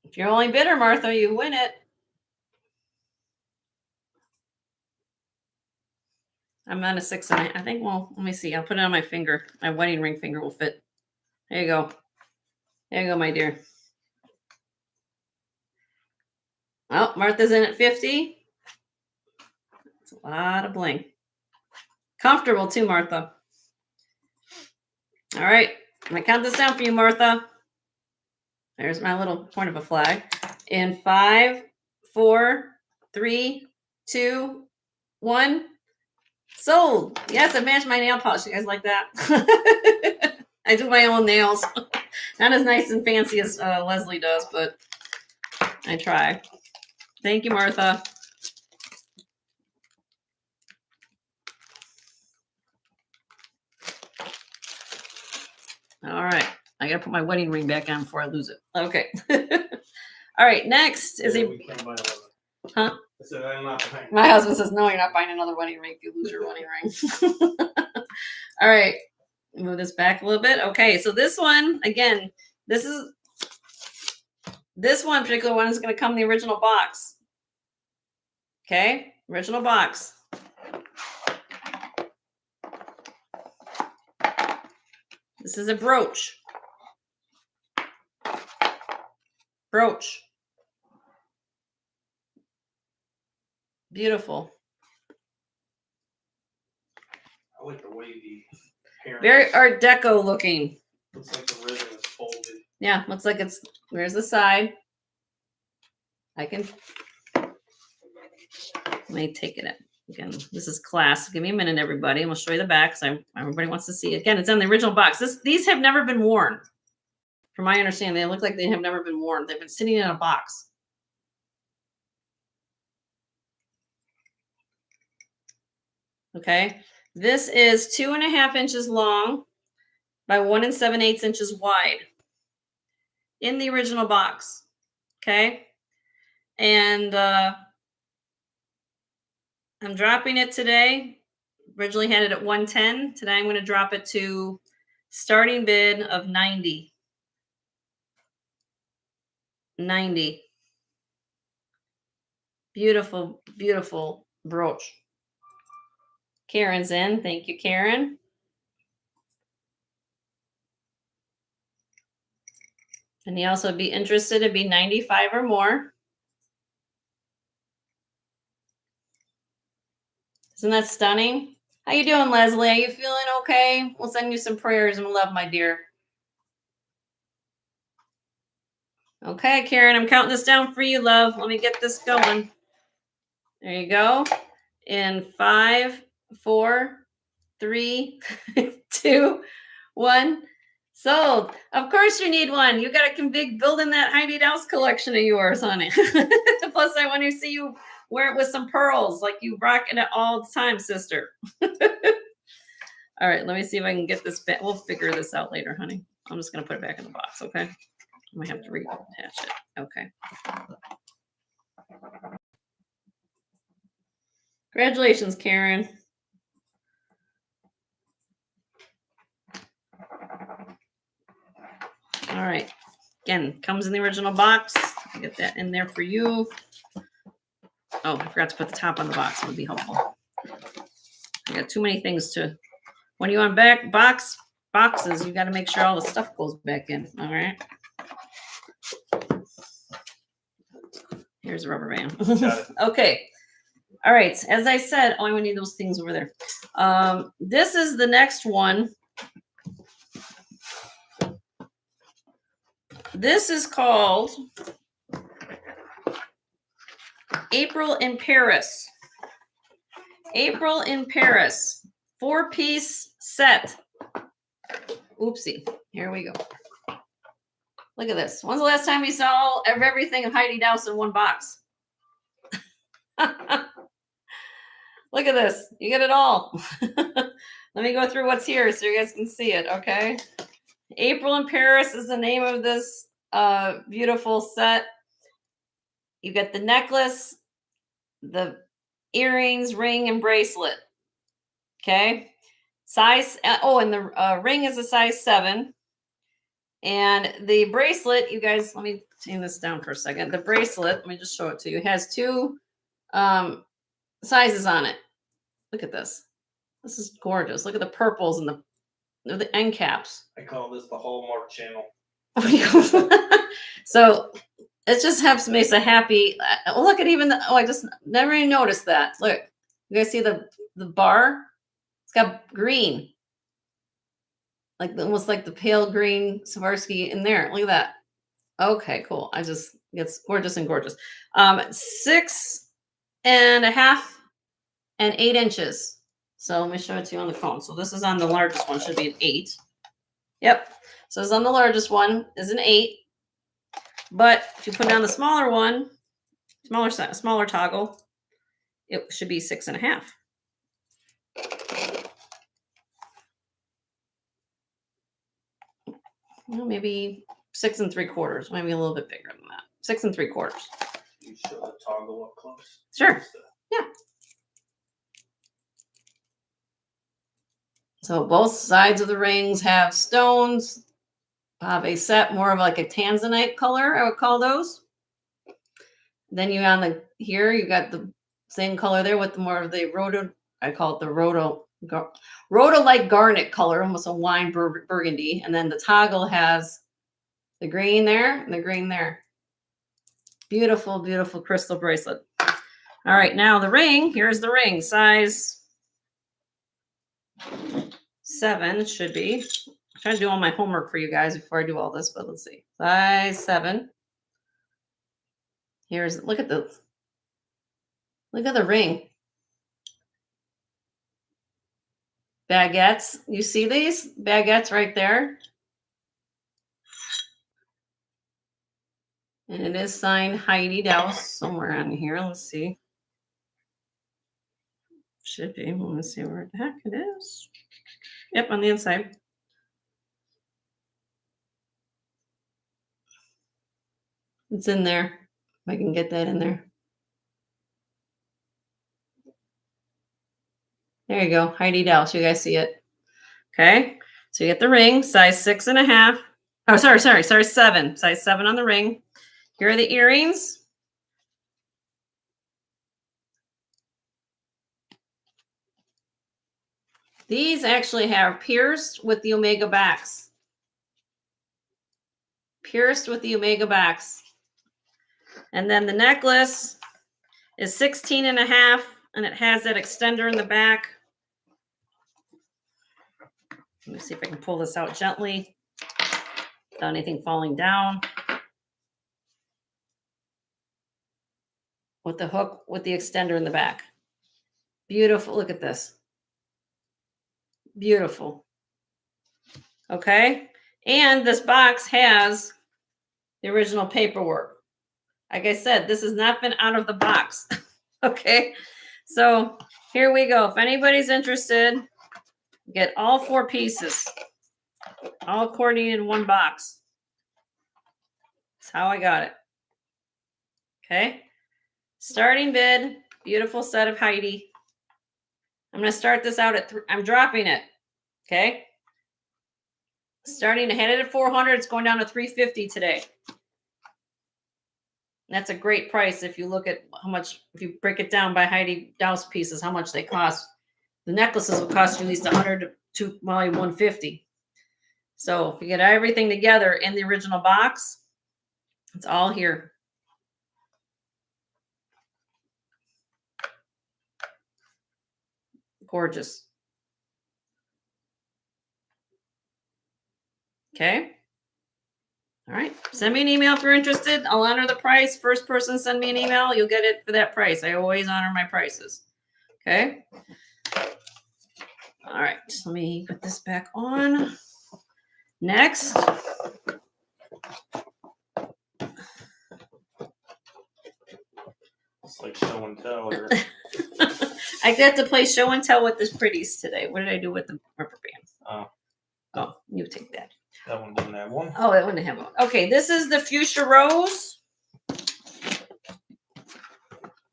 If you're only bidder, Martha, you win it. I'm not a 6.5. I think, well, let me see. I'll put it on my finger. My wedding ring finger will fit. There you go. There you go, my dear. Oh, Martha's in at 50. That's a lot of bling. Comfortable too, Martha. All right. I'm going to count this down for you, Martha. There's my little point of a flag. In 5, 4, 3, 2, 1. Sold. Yes, it matched my nail polish. You guys like that? I do my own nails. Not as nice and fancy as Leslie does, but I try. Thank you, Martha. All right. I got to put my wedding ring back on before I lose it. Okay. All right. Next is we can't buy another. Huh? I said, I'm not buying. My husband says, no, you're not buying another wedding ring if you lose your wedding ring. All right. Move this back a little bit. Okay. So this one, again, this one particular one is going to come in the original box. Okay. Original box. This is a brooch. Brooch. Beautiful. I like the wavy hair. Very Art Deco looking. Looks like the ribbon is folded. Yeah, looks like it's, where's the side? I can, let me take it. Again, this is class. Give me a minute, everybody. I'm gonna show you the back because everybody wants to see it. Again, it's on the original box. These have never been worn. From my understanding, they look like they have never been worn. They've been sitting in a box. Okay, this is 2.5 inches long by 1 7/8 inches wide in the original box. Okay, and I'm dropping it today. Originally had it at 110. Today I'm going to drop it to starting bid of 90. 90. Beautiful, beautiful brooch. Karen's in. Thank you, Karen. And you also be interested, it'd be 95 or more. Isn't that stunning? How you doing, Leslie? Are you feeling okay? We'll send you some prayers and love, my dear. Okay, Karen, I'm counting this down for you, love. Let me get this going. There you go. In 5, 4, 3, 2, 1. Sold. Of course you need one. You got to be building that Heidi House collection of yours, honey. Plus, I want to see you wear it with some pearls, like you rock it all the time, sister. All right, let me see if I can get this back. We'll figure this out later, honey. I'm just going to put it back in the box, okay? I might have to reattach it. Okay. Congratulations, Karen. All right. Again, comes in the original box. I'll get that in there for you. Oh, I forgot to put the top on the box. It would be helpful. I got too many things to. When you unback boxes, you got to make sure all the stuff goes back in. All right. Here's a rubber band. Okay. All right. As I said, oh, we need those things over there. This is the next one. This is called April in Paris. April in Paris. 4-piece set. Oopsie. Here we go. Look at this. When's the last time you saw everything of Heidi House in one box? Look at this. You get it all. Let me go through what's here so you guys can see it, okay? April in Paris is the name of this beautiful set. You get the necklace, the earrings, ring, and bracelet. Okay. Size, and the ring is a size 7. And the bracelet, you guys, let me turn this down for a second. The bracelet, let me just show it to you. It has 2 sizes on it. Look at this. This is gorgeous. Look at the purples and the end caps. I call this the Hallmark channel. So it just makes a happy. Look at even I just never even noticed that. Look, you guys see the bar? It's got green, like almost like the pale green Swarovski in there. Look at that. Okay, cool. It's gorgeous and gorgeous. 6.5 and 8 inches. So let me show it to you on the phone. So this is on the largest one. Should be an 8. Yep. So it's on the largest one is an 8. But if you put down the smaller one, smaller toggle, it should be 6.5. Well, maybe 6 3/4, maybe a little bit bigger than that. 6 3/4. You show the toggle up close. Sure. Yeah. So both sides of the rings have stones. They set more of like a tanzanite color, I would call those. Then you you got the same color there with more of the I call it the rhodolite garnet color, almost a wine burgundy. And then the toggle has the green there and the green there. Beautiful, beautiful crystal bracelet. All right, now the ring. Here's the ring, size 7 it should be. trying to do all my homework for you guys before I do all this, but let's see. Size 7. Here's, look at the ring. Baguettes. You see these baguettes right there? And it is signed Heidi Douse somewhere on here. Let's see. Should be. Let me see where the heck it is. Yep, on the inside. It's in there. If I can get that in there. There you go. Heidi Douse. You guys see it. Okay. So you get the ring, size 6.5. Oh, sorry, size 7. Size 7 on the ring. Here are the earrings. These actually have pierced with the omega backs. Pierced with the omega backs. And then the necklace is 16.5, and it has that extender in the back. Let me see if I can pull this out gently without anything falling down. With the hook, with the extender in the back. Beautiful. Look at this. Beautiful. Okay. And this box has the original paperwork. Like I said, this has not been out of the box. Okay. So here we go. If anybody's interested, get all 4 pieces, all coordinated in one box. That's how I got it. Okay. Starting bid. Beautiful set of Heidi. I'm going to start this out at I'm dropping it. Okay. Starting to head it at 400. It's going down to 350 today. That's a great price if you look at how much, if you break it down by Heidi Douse pieces, how much they cost. The necklaces will cost you at least 100 to probably 150. So if you get everything together in the original box, it's all here. Gorgeous. Okay. All right. Send me an email if you're interested. I'll honor the price. First person send me an email. You'll get it for that price. I always honor my prices. Okay. All right. Let me put this back on. Next. It's like show and tell. Or... I get to play show and tell with the pretties today. What did I do with the rubber bands? Oh, you take that. That one didn't have one. Oh, that one didn't have one. Okay, this is the Fuchsia Rose.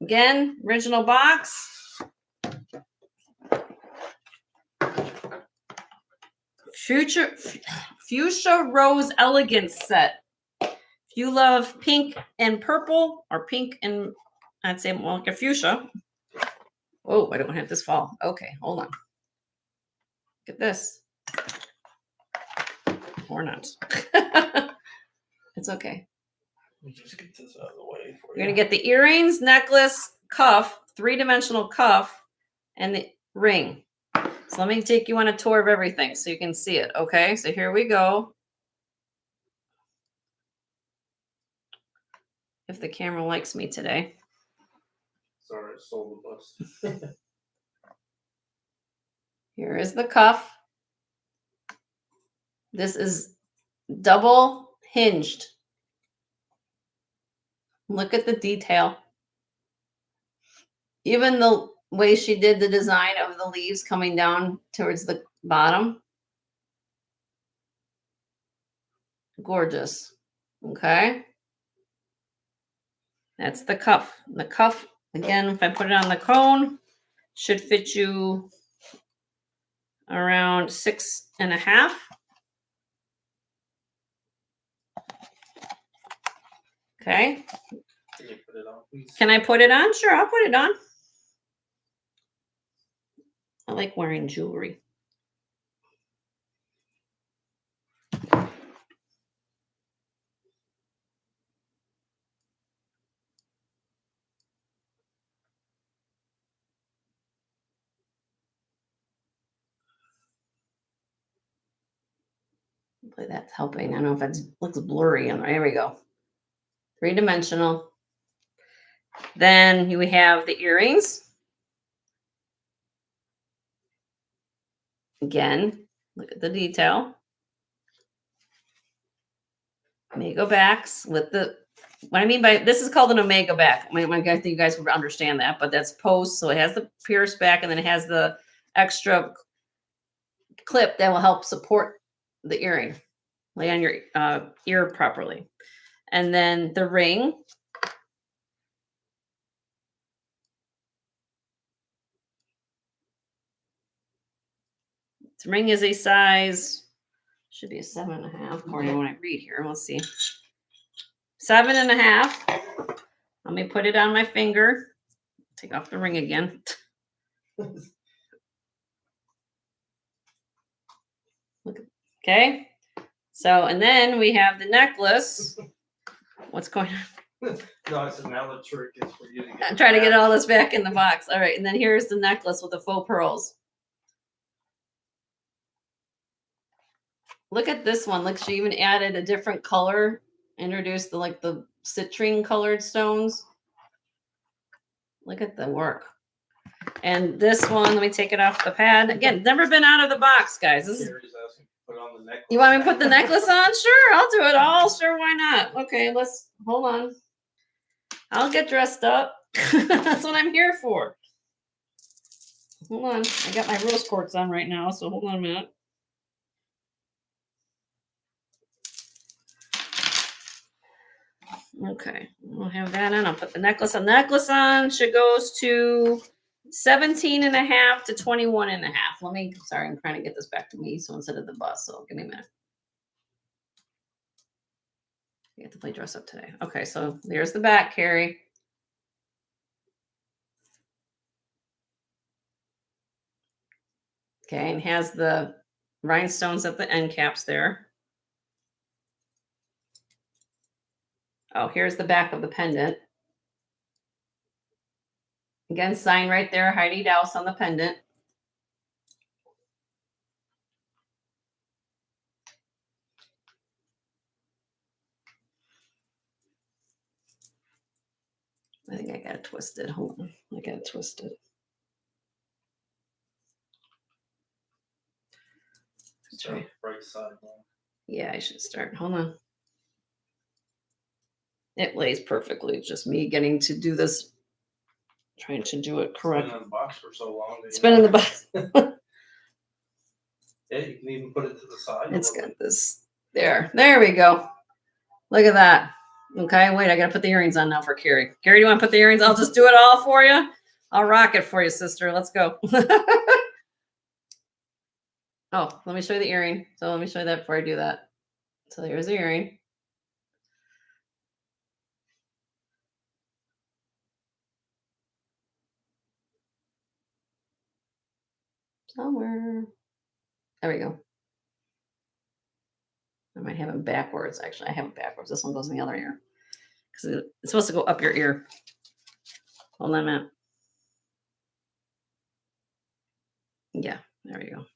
Again, original box. Fuchsia Rose Elegance set. If you love pink and purple, or pink and I'd say more like a fuchsia. Oh, I don't have this fall. Okay, hold on. Look at this. Or not. It's okay. Let me just get this out of the way for you. You're going to get the earrings, necklace, cuff, 3-dimensional cuff, and the ring. So let me take you on a tour of everything so you can see it. Okay, so here we go. If the camera likes me today. Sorry, I stole the bus. Here is the cuff. This is double hinged. Look at the detail. Even the way she did the design of the leaves coming down towards the bottom. Gorgeous. Okay. That's the cuff. The cuff, again, if I put it on the cone, should fit you around 6.5. Okay. Can you put it on, please? Can I put it on? Sure, I'll put it on. I like wearing jewelry. Hopefully that's helping. I don't know if it looks blurry. There we go. 3-dimensional. Then we have the earrings. Again, look at the detail. Omega backs with what I mean by this is called an omega back. I think you guys would understand that, but that's post. So it has the pierce back and then it has the extra clip that will help support the earring, lay on your ear properly. And then the ring. The ring is a size, should be a 7.5, according to what I read here. Let's see. 7.5. Let me put it on my finger. Take off the ring again. Okay. So, and then we have the necklace. What's going on? No, I said now the trick is for you to get. I'm trying to get all this back in the box. All right. And then here's the necklace with the faux pearls. Look at this one. Look, she even added a different color, introduced the citrine colored stones. Look at the work. And this one, let me take it off the pad. Again, never been out of the box, guys. This is. Put on the necklace. You want me to put the necklace on? Sure, I'll do it all. Sure, why not? Okay, let's hold on. I'll get dressed up. That's what I'm here for. Hold on. I got my rose quartz on right now, so hold on a minute. Okay, we'll have that on. I'll put the necklace on. The necklace on. She goes to 17.5 to 21.5. Sorry, I'm trying to get this back to me. So instead of the bus, so give me a minute. You have to play dress up today. Okay, so there's the back, Carrie. Okay, and has the rhinestones at the end caps there. Oh, here's the back of the pendant. Again, sign right there, Heidi Douse on the pendant. I think I got it twisted. Hold on. I got it twisted. Start right side. Yeah, I should start. Hold on. It lays perfectly. It's just me getting to do this, trying to do it correctly. It's been in the box for so long. It's been in the box. Yeah, you can even put it to the side. It's got this. There we go. Look at that. Okay, wait, I gotta put the earrings on now for Carrie. Carrie, do you want to put the earrings? I'll just do it all for you. I'll rock it for you, sister. Let's go. Oh, let me show you the earring. So let me show you that before I do that. So here's the earring. Somewhere. There we go. I might have them backwards. Actually, I have it backwards. This one goes in the other ear. Because it's supposed to go up your ear. Hold on a minute. Yeah, there we go.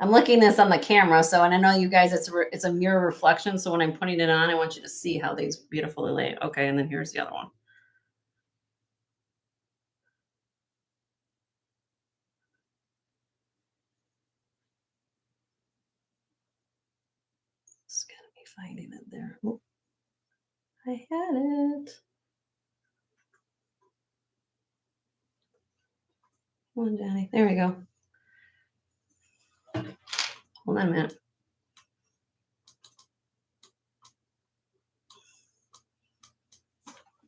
I'm looking this on the camera, so and I know you guys, it's a mirror reflection. So when I'm putting it on, I want you to see how these beautifully lay. Okay, and then here's the other one. Just gotta be finding it there. Oh, I had it. Come on, Johnny. There we go. Hold on a minute.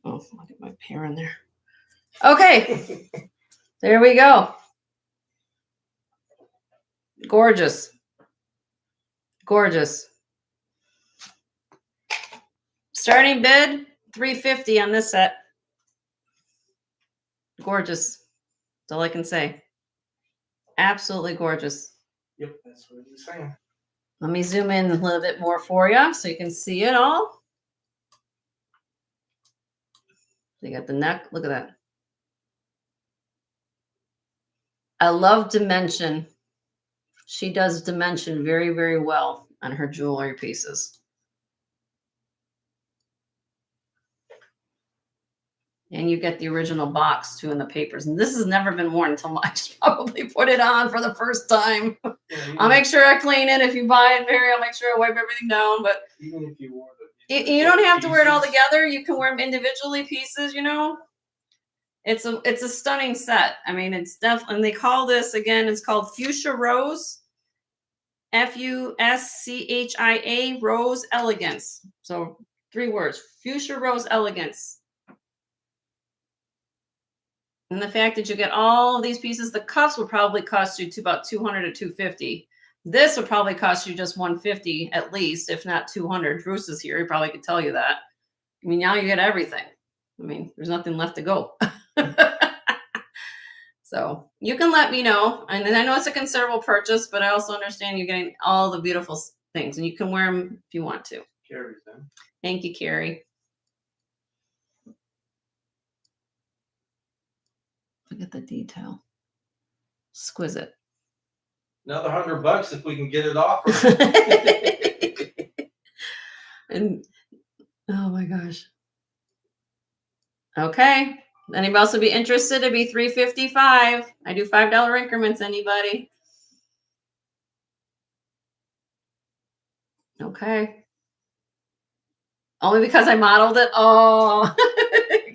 Oh, I'll get my pear in there. Okay. There we go. Gorgeous. Gorgeous. Starting bid, $350 on this set. Gorgeous. That's all I can say. Absolutely gorgeous. Yep, that's what he's saying. Let me zoom in a little bit more for you so you can see it all. So you got the neck. Look at that. I love dimension. She does dimension very, very well. on her jewelry pieces. And you get the original box too in the papers. And this has never been worn until I just probably put it on for the first time. Yeah, I'll make sure I clean it. If you buy it, Mary, I'll make sure I wipe everything down. But even if you wore you don't have to wear it all pieces. together. You can wear them individually pieces, you know. It's a stunning set. I mean, it's definitely, and they call this, again, it's called Fuchsia Rose. Fuschia Rose Elegance. So 3 words. Fuchsia Rose Elegance. And the fact that you get all of these pieces, the cuffs would probably cost you about $200 to $250. This would probably cost you just $150 at least, if not $200. Bruce is here; he probably could tell you that. I mean, now you get everything. I mean, there's nothing left to go. So you can let me know, and I know it's a considerable purchase, but I also understand you're getting all the beautiful things, and you can wear them if you want to. Carrie's in. Thank you, Carrie. Look at the detail. Exquisite. Another $100 if we can get it off. And oh my gosh. Okay. Anybody else would be interested? It'd be $355. I do $5 increments. Anybody? Okay. Only because I modeled it. Oh,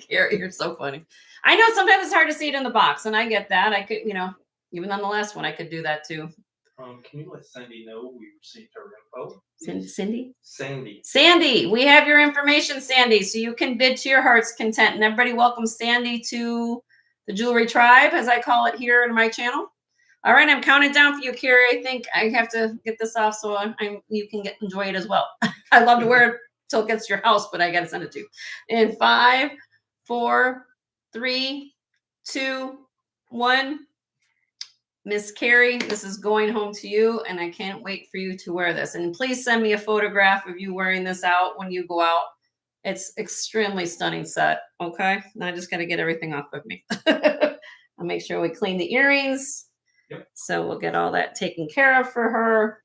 Carrie, you're so funny. I know sometimes it's hard to see it in the box, and I get that. I could, you know, even on the last one, I could do that too. Can you let Sandy know we received her info? Cindy? Sandy, we have your information, Sandy, so you can bid to your heart's content. And everybody welcome Sandy to the Jewelry Tribe, as I call it here in my channel. All right, I'm counting down for you, Carrie. I think I have to get this off so you can enjoy it as well. I'd love to wear it till it gets to your house, but I got to send it to you. In 5, 4, 3, 2, 1. Miss Carrie, this is going home to you, and I can't wait for you to wear this. And please send me a photograph of you wearing this out when you go out. It's extremely stunning set, okay? And I just got to get everything off of me. I'll make sure we clean the earrings. Yep. So we'll get all that taken care of for her.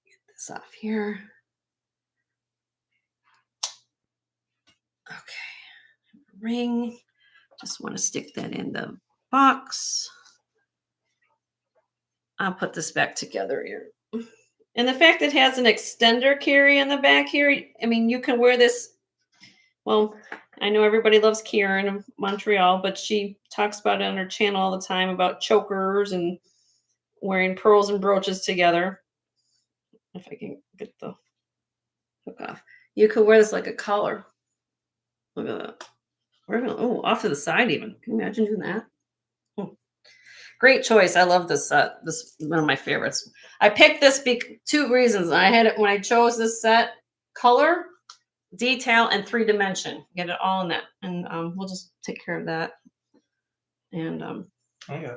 Get this off here. Okay. Ring. Just want to stick that in the box. I'll put this back together here. And the fact that it has an extender carry in the back here, I mean, you can wear this. Well, I know everybody loves Karen in Montreal, but she talks about it on her channel all the time about chokers and wearing pearls and brooches together. If I can get the hook off. You could wear this like a collar. Look at that. Oh, off to the side even. Can you imagine doing that? Great choice. I love this set. This is one of my favorites. I picked this 2 reasons. I had it when I chose this set: color, detail, and 3-dimension. Get it all in that. And we'll just take care of that. And okay.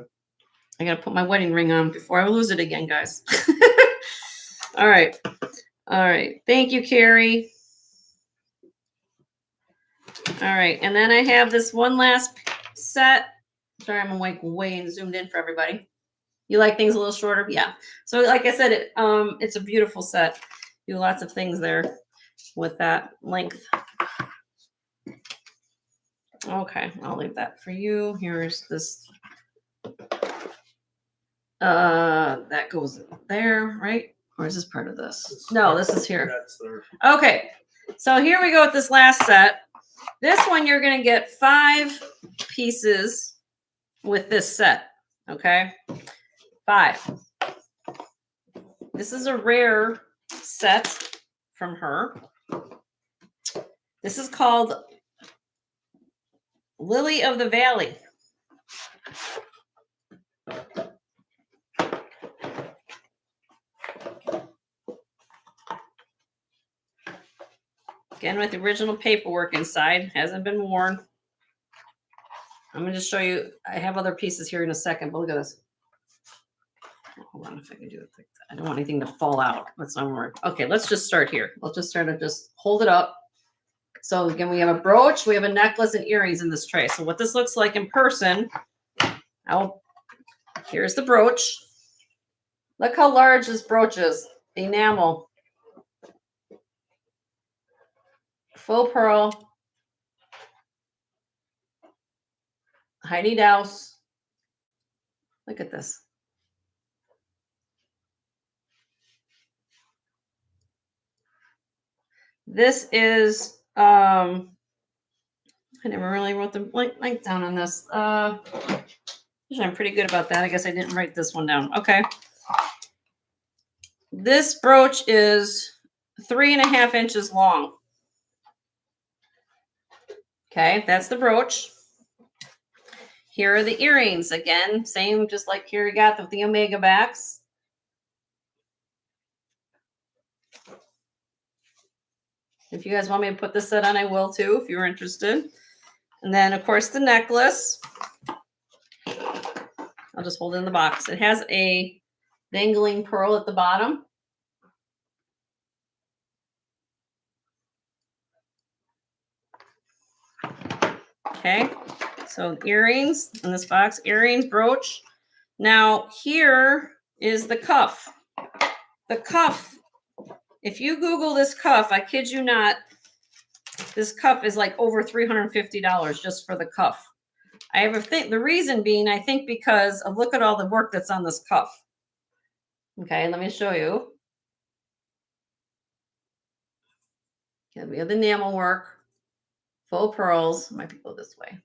I got to put my wedding ring on before I lose it again, guys. All right. All right. Thank you, Carrie. All right. And then I have this one last set. Sorry, I'm like way zoomed in for everybody. You like things a little shorter? Yeah. So like I said, it's a beautiful set. Do lots of things there with that length. Okay, I'll leave that for you. Here's this. That goes there, right? Or is this part of this? No, this is here. That's there. Okay, so here we go with this last set. This one, you're going to get 5 pieces with this set, okay? 5. This is a rare set from her. This is called Lily of the Valley. Again, with the original paperwork inside. Hasn't been worn. I'm going to show you. I have other pieces here in a second, but look at this. Hold on if I can do it like that. I don't want anything to fall out. Let's not worry. Okay, let's just start here. Let's just start to just hold it up. So again, we have a brooch, we have a necklace, and earrings in this tray. So what this looks like in person, here's the brooch. Look how large this brooch is. Enamel. Faux pearl. Heidi Daus. Look at this. This is, I never really wrote the link down on this. Usually I'm pretty good about that. I guess I didn't write this one down. Okay. This brooch is 3.5 inches long. Okay, that's the brooch. Here are the earrings. Again, same, just like here you got with the Omega backs. If you guys want me to put this set on, I will too, if you're interested. And then, of course, the necklace. I'll just hold it in the box. It has a dangling pearl at the bottom. Okay, so earrings in this box, earrings, brooch. Now here is the cuff. The cuff, if you Google this cuff, I kid you not, this cuff is like over $350 just for the cuff. I have a think, the reason being, I think because of look at all the work that's on this cuff. Okay, let me show you. Okay, we have the enamel work, faux pearls. Might be go this way.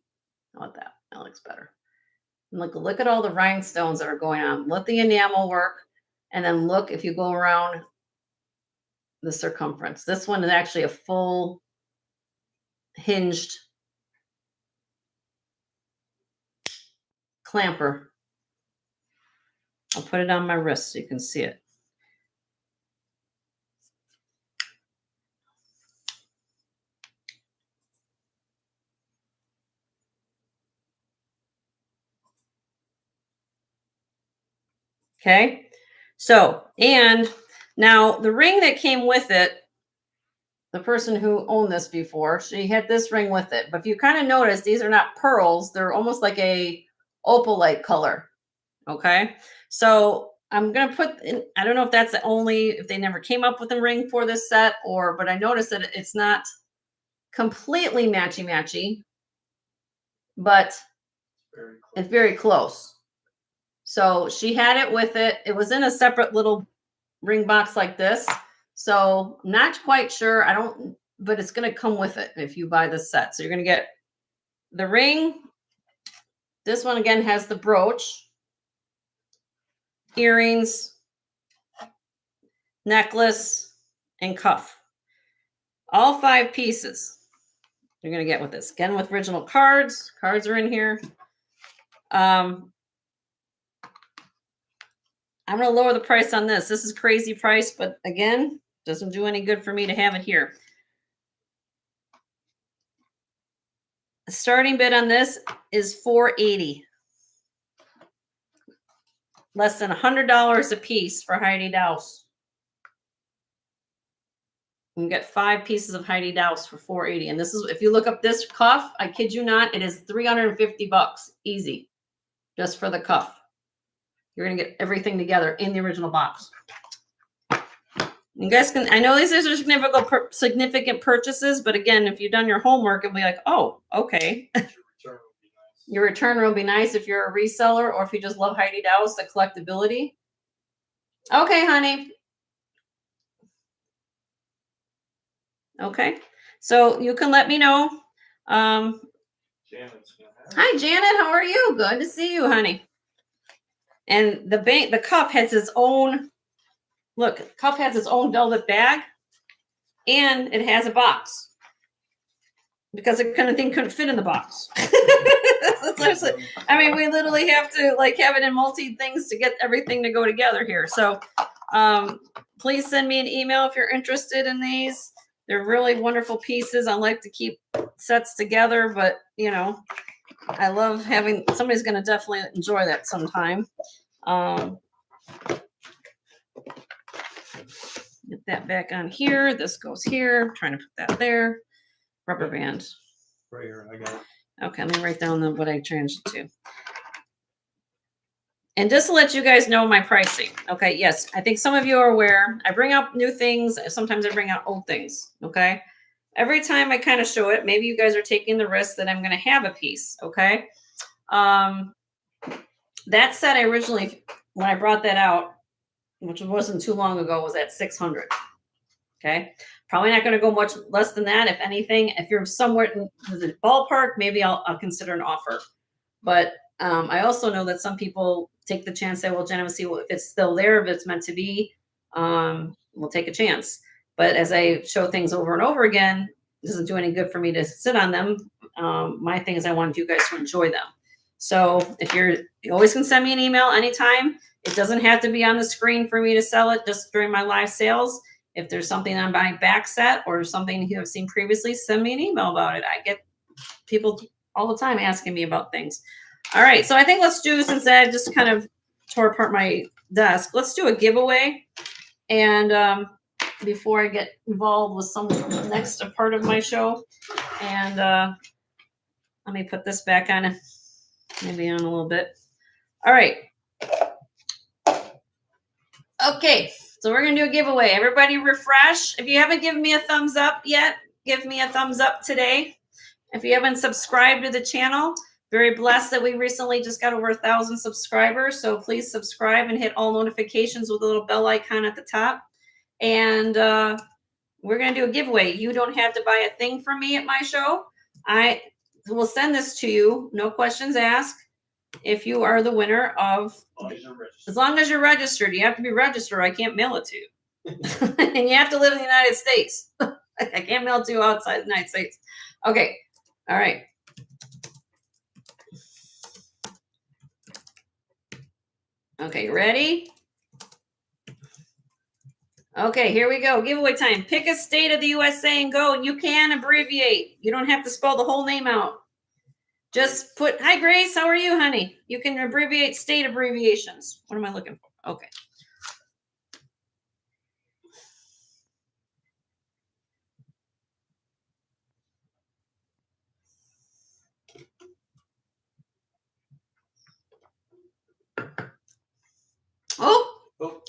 I want that. That looks better. And look at all the rhinestones that are going on. Look the enamel work, and then look if you go around the circumference. This one is actually a full hinged clamper. I'll put it on my wrist so you can see it. Okay, so, and now the ring that came with it, the person who owned this before, she had this ring with it. But if you kind of notice, these are not pearls. They're almost like a opalite color. Okay, so I'm going to put in, I don't know if that's the only, if they never came up with a ring for this set or, but I noticed that it's not completely matchy-matchy, but it's very close. So she had it with it. It was in a separate little ring box like this. So I'm not quite sure. I don't, but it's going to come with it if you buy this set. So you're going to get the ring. This one again has the brooch, earrings, necklace, and cuff. All 5 pieces you're going to get with this. Again, with original cards. Cards are in here. I'm going to lower the price on this. This is crazy price, but again, doesn't do any good for me to have it here. The starting bid on this is $480. Less than $100 a piece for Heidi Daus. You can get 5 pieces of Heidi Daus for $480. And this is, if you look up this cuff, I kid you not, it is $350 easy just for the cuff. You're going to get everything together in the original box. You guys can, I know these are significant purchases, but again, if you've done your homework, it'll be like, oh, okay. Your return will be nice if you're a reseller or if you just love Heidi Daus, the collectability. Okay, honey. Okay, so you can let me know. Hi, Janet. How are you? Good to see you, honey. And the cuff has its own, look, cuff has its own velvet bag, and it has a box because it kind of thing couldn't fit in the box. I mean, we literally have to like have it in multi things to get everything to go together here. So please send me an email if you're interested in these. They're really wonderful pieces. I like to keep sets together, but you know, I love having, somebody's going to definitely enjoy that sometime. Get that back on here. This goes here. I'm trying to put that there. Rubber band. Right here, I got it. Okay, let me write down what I changed it to. And just to let you guys know my pricing. Okay, yes, I think some of you are aware. I bring up new things. Sometimes I bring out old things. Okay. Every time I kind of show it, maybe you guys are taking the risk that I'm going to have a piece. Okay. That said, I originally, when I brought that out, which wasn't too long ago, was at 600. Okay. Probably not going to go much less than that. If anything, if you're somewhere in the ballpark, maybe I'll consider an offer. But I also know that some people take the chance, say, well, Jen, we'll see if it's still there, if it's meant to be, we'll take a chance. But as I show things over and over again, it doesn't do any good for me to sit on them. My thing is I want you guys to enjoy them. So if you always can send me an email anytime. It doesn't have to be on the screen for me to sell it just during my live sales. If there's something on my back set or something you have seen previously, send me an email about it. I get people all the time asking me about things. All right, so I think let's do, since I just kind of tore apart my desk, let's do a giveaway. And before I get involved with some next part of my show, and let me put this back on, maybe on a little bit. All right. Okay, so we're gonna do a giveaway. Everybody refresh. If you haven't given me a thumbs up yet, give me a thumbs up today. If you haven't subscribed to the channel, very blessed that we recently just got over 1,000 subscribers. So please subscribe and hit all notifications with a little bell icon at the top. And we're going to do a giveaway. You don't have to buy a thing from me at my show. I will send this to you. No questions asked. If you are the winner of, as long as you're registered, you have to be registered. I can't mail it to you. And you have to live in the United States. I can't mail it to you outside the United States. Okay. All right. Okay, ready? Okay, here we go. Giveaway time. Pick a state of the USA and go. And you can abbreviate. You don't have to spell the whole name out. Just put, hi, Grace. How are you, honey? You can abbreviate state abbreviations. What am I looking for? Okay.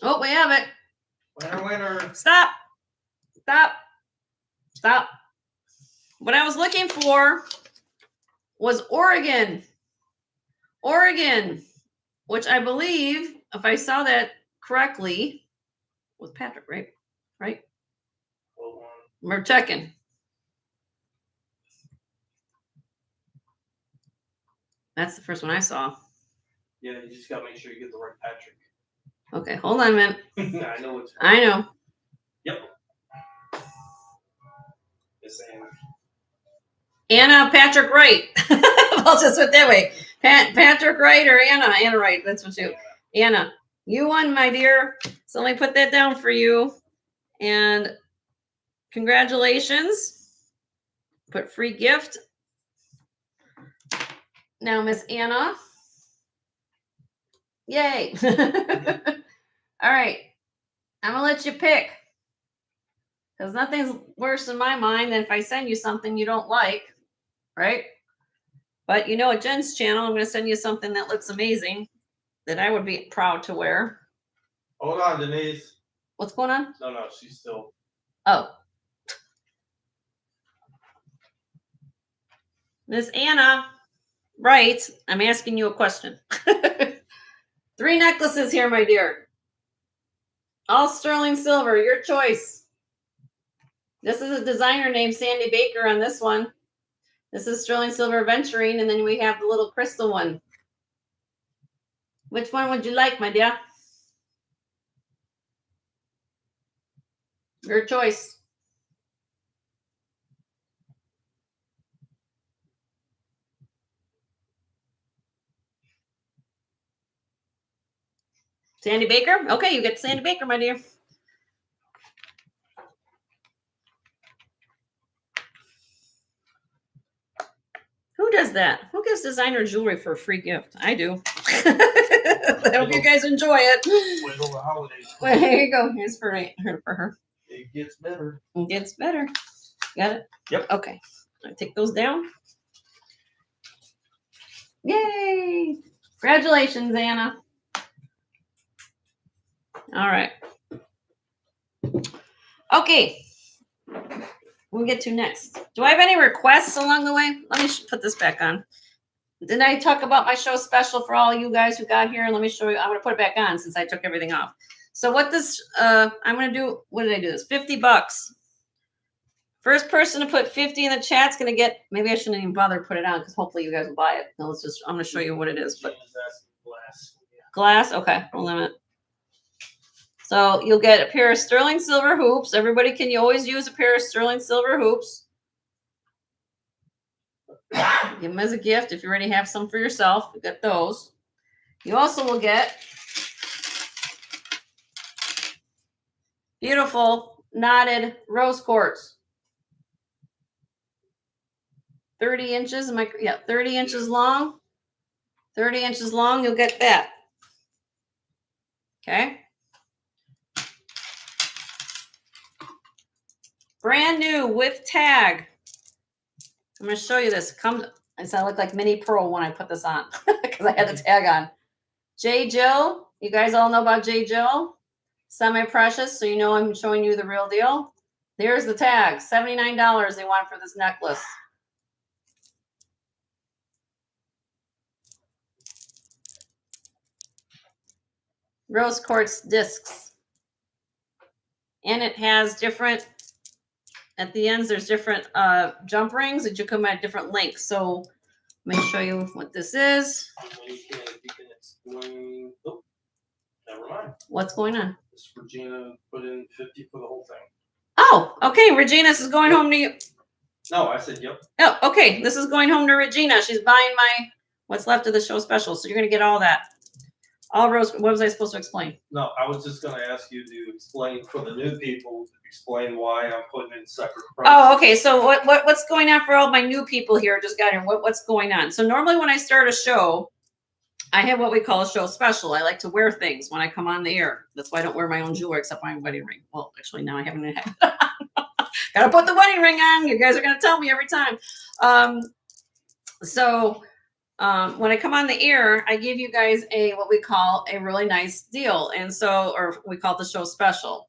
Oh, we have it. Winner. Stop. What I was looking for was Oregon, which I believe, if I saw that correctly, was Patrick, right? Hold on. We're checking. That's the first one I saw. Yeah, you just gotta make sure you get the right Patrick. Okay, hold on a minute. I know it's. I know. Yep. It's Anna Patrick Wright. I'll just put it that way. Patrick Wright or Anna? Anna Wright. That's what you. Anna, you won, my dear. So let me put that down for you. And congratulations. Put free gift. Now, Miss Anna. Yay. All right. I'm going to let you pick. Because nothing's worse in my mind than if I send you something you don't like, right? But you know, at Jen's channel, I'm going to send you something that looks amazing that I would be proud to wear. Hold on, Denise. What's going on? No, she's still. Oh. Miss Anna, right, I'm asking you a question. 3 necklaces here, my dear. All sterling silver, your choice. This is a designer named Sandy Baker on this one. This is sterling silver aventurine, and then we have the little crystal one. Which one would you like, my dear? Your choice. Sandy Baker? Okay, you get Sandy Baker, my dear. Who does that? Who gives designer jewelry for a free gift? I do. I hope you guys enjoy it. Wait till the holidays. Well, here you go. Here's for her. It gets better. It gets better. Got it? Yep. Okay. I take those down. Yay! Congratulations, Anna. All right. Okay. We'll get to next. Do I have any requests along the way? Let me put this back on. Didn't I talk about my show special for all you guys who got here? Let me show you. I'm going to put it back on since I took everything off. So what this, I'm going to do, what did I do this? $50. First person to put 50 in the chat's going to get, maybe I shouldn't even bother to put it on because hopefully you guys will buy it. No, let's just, I'm going to show you what it is. But glass. Okay. We'll limit. So you'll get a pair of sterling silver hoops. Everybody can, you always use a pair of sterling silver hoops. Give them as a gift if you already have some for yourself. You get those. You also will get beautiful knotted rose quartz. 30 inches. 30 inches long. 30 inches long. You'll get that. Okay. Brand new with tag. I'm going to show you this. I look like mini pearl when I put this on because I had the tag on. J. Jill. You guys all know about J. Jill. Semi-precious, so you know I'm showing you the real deal. There's the tag. $79 they want for this necklace. Rose quartz discs. And it has different, at the ends, there's different jump rings that you come at different lengths. So let me show you what this is. You can explain. Oh, never mind. What's going on? This Regina put in 50 for the whole thing. Oh, okay. Regina's is going home to you. No, I said yep. Oh, okay. This is going home to Regina. She's buying my what's left of the show special. So you're going to get all that. All rose. What was I supposed to explain? No, I was just going to ask you to explain for the new people. Explain why I'm putting in separate prices. Oh, okay. So what's going on for all my new people here? Just got here. What's going on? So normally when I start a show, I have what we call a show special. I like to wear things when I come on the air. That's why I don't wear my own jewelry except my wedding ring. Well, actually now I haven't had it. Gotta put the wedding ring on. You guys are gonna tell me every time. When I come on the air, I give you guys what we call a really nice deal, or we call it the show special.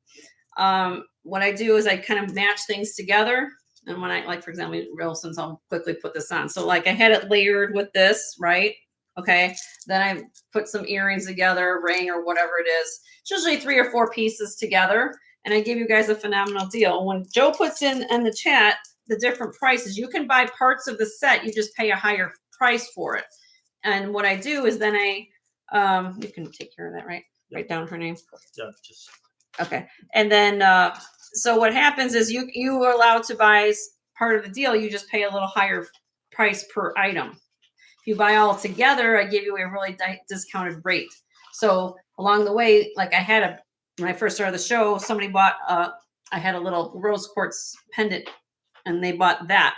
What I do is I kind of match things together, and when I for example, since I'll quickly put this on. So I had it layered with this, right? Okay. Then I put some earrings together, ring or whatever it is. It's usually 3 or 4 pieces together. And I give you guys a phenomenal deal. When Joe puts in the chat the different prices, you can buy parts of the set. You just pay a higher price for it. And what I do is then you can take care of that, right? Yep. Write down her name. Yeah, okay. And then so what happens is you are allowed to buy part of the deal. You just pay a little higher price per item. If you buy all together, I give you a really discounted rate. So along the way, when I first started the show, somebody bought, I had a little rose quartz pendant and they bought that.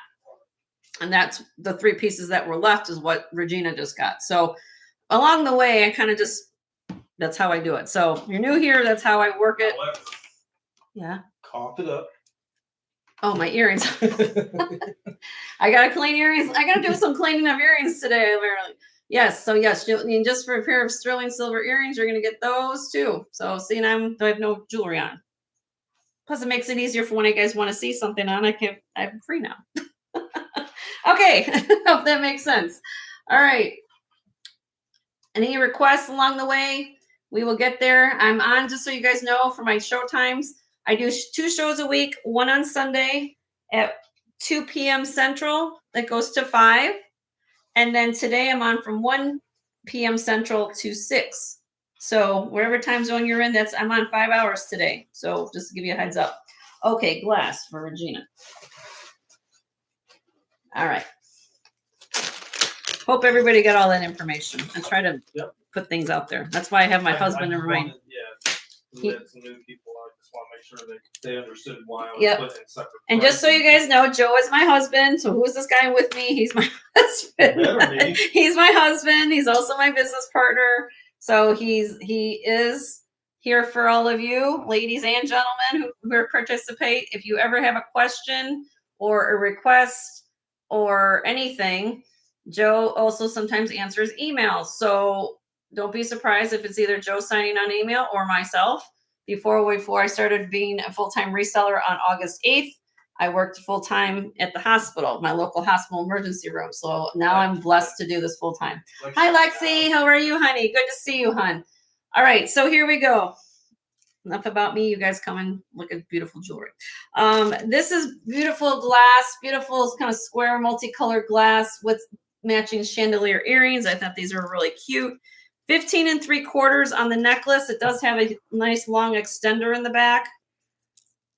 And that's the 3 pieces that were left is what Regina just got. So along the way, I kind of that's how I do it. So if you're new here, that's how I work it. However, yeah. Cough it up. Oh, my earrings. I got to clean earrings. I got to do some cleaning of earrings today, apparently. Yes. So yes, just for a pair of sterling silver earrings, you're going to get those too. So see, I have no jewelry on. Plus it makes it easier for when you guys want to see something on. I'm free now. Okay. Hope that makes sense. All right. Any requests along the way? We will get there. I'm on, just so you guys know, for my show times. I do 2 shows a week, one on Sunday at 2 p.m. Central that goes to 5. And then today I'm on from 1 p.m. Central to 6. So whatever time zone you're in, I'm on 5 hours today. So just to give you a heads up. Okay, glass for Regina. All right. Hope everybody got all that information. I try to put things out there. That's why I have my husband to remind. We had some new people. I just want to make sure they understood why I was putting in separate. And just so you guys know, Joe is my husband. So who's this guy with me? He's my husband. He's my husband. He's also my business partner. So he is here for all of you, ladies and gentlemen who participate. If you ever have a question or a request or anything, Joe also sometimes answers emails. So don't be surprised if it's either Joe signing on email or myself. before I started being a full-time reseller on August 8th. I worked full-time at the hospital, my local hospital emergency room. So now I'm blessed to do this full-time. Hi, Lexi. How are you, honey? Good to see you, hon. All right, so here we go. Enough about me. You guys come and look at beautiful jewelry. This is beautiful glass, beautiful kind of square multicolored glass with matching chandelier earrings. I thought these were really cute. 15 3/4 on the necklace. It does have a nice long extender in the back.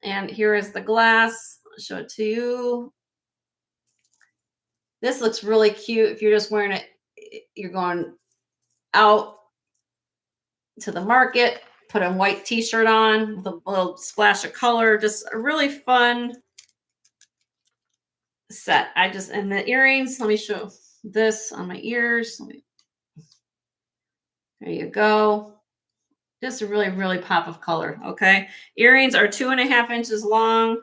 And here is the glass. I'll show it to you. This looks really cute. If you're just wearing it, you're going out to the market, put a white t-shirt on with a little splash of color. Just a really fun set. And the earrings, let me show this on my ears. There you go. Just a really, really pop of color. Okay. Earrings are 2.5 inches long.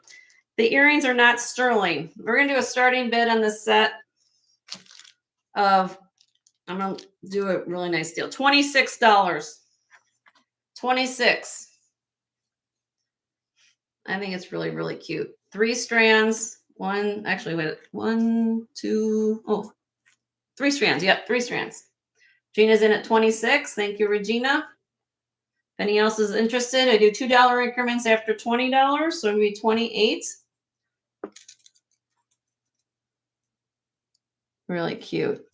The earrings are not sterling. We're going to do a starting bid on this set of, I'm going to do a really nice deal. $26. 26. I think it's really, really cute. 3 strands. Three strands. Yep, 3 strands. Gina's in at 26. Thank you, Regina. If any else is interested, I do $2 increments after $20, so it'll be 28. Really cute.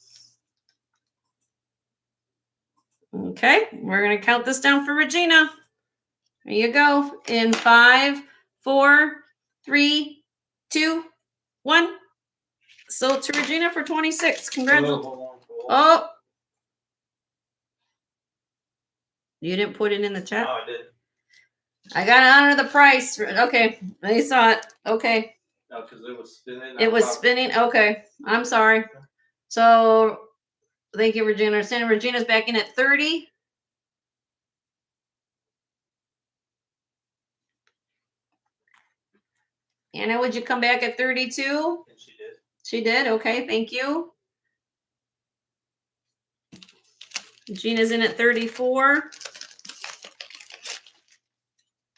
Okay, we're gonna count this down for Regina. There you go. In 5, 4, 3, 2, 1. So to Regina for 26. Congratulations. Oh. You didn't put it in the chat? No, I didn't. I got to honor the price. Okay. They saw it. Okay. No, because it was spinning. It was spinning. Okay. I'm sorry. So thank you, Regina. Regina's back in at 30. Anna, would you come back at 32? And she did. She did. Okay. Thank you. Gina's in at 34.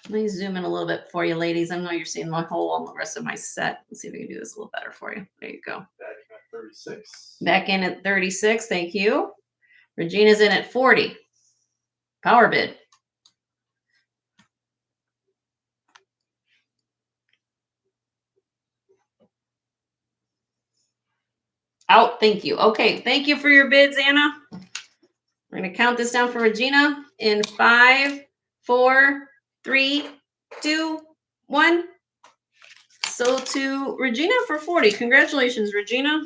Let me zoom in a little bit for you, ladies. I know you're seeing my whole on the rest of my set. Let's see if we can do this a little better for you. There you go. Back at 36. Back in at 36. Thank you. Regina's in at 40. Power bid. Out. Thank you. Okay. Thank you for your bids, Anna. We're going to count this down for Regina in 5, 4, 3, 2, 1. So to Regina for 40. Congratulations, Regina.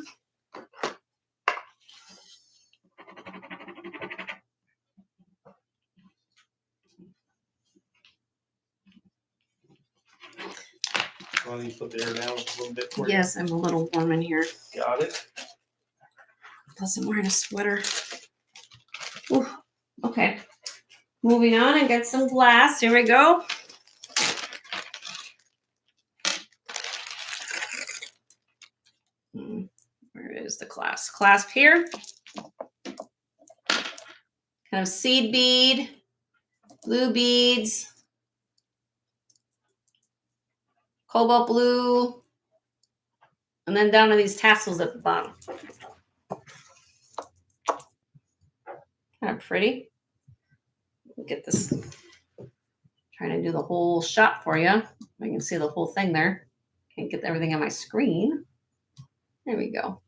Want to put the air down a little bit for Yes, I'm a little warm in here. you? Got it. Plus, I'm wearing a sweater. Ooh, okay. Moving on and get some glass. Here we go. Where is the clasp? Clasp here. Kind of seed bead, blue beads, cobalt blue, and then down to these tassels at the bottom. Kind of pretty. Get this. Trying to do the whole shot for you. I can see the whole thing there. Can't get everything on my screen. There we go.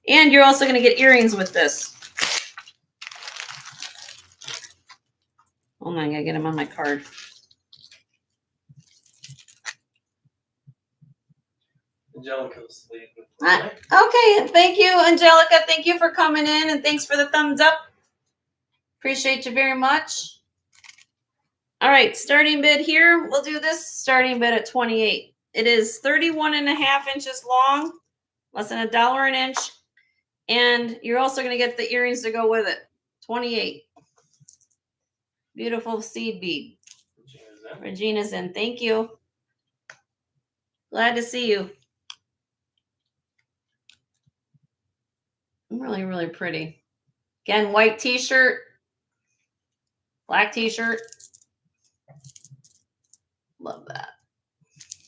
And you're also going to get earrings with this. Hold on, I gotta get them on my card. Angelica's leaving. Okay, thank you, Angelica. Thank you for coming in, and thanks for the thumbs up. Appreciate you very much. All right, starting bid here. We'll do this starting bid at 28. It is 31.5 inches long, less than $1 an inch. And you're also going to get the earrings to go with it. 28. Beautiful seed bead. Regina's in. Thank you. Glad to see you. Really, really pretty. Again, white t-shirt, black t-shirt. Love that.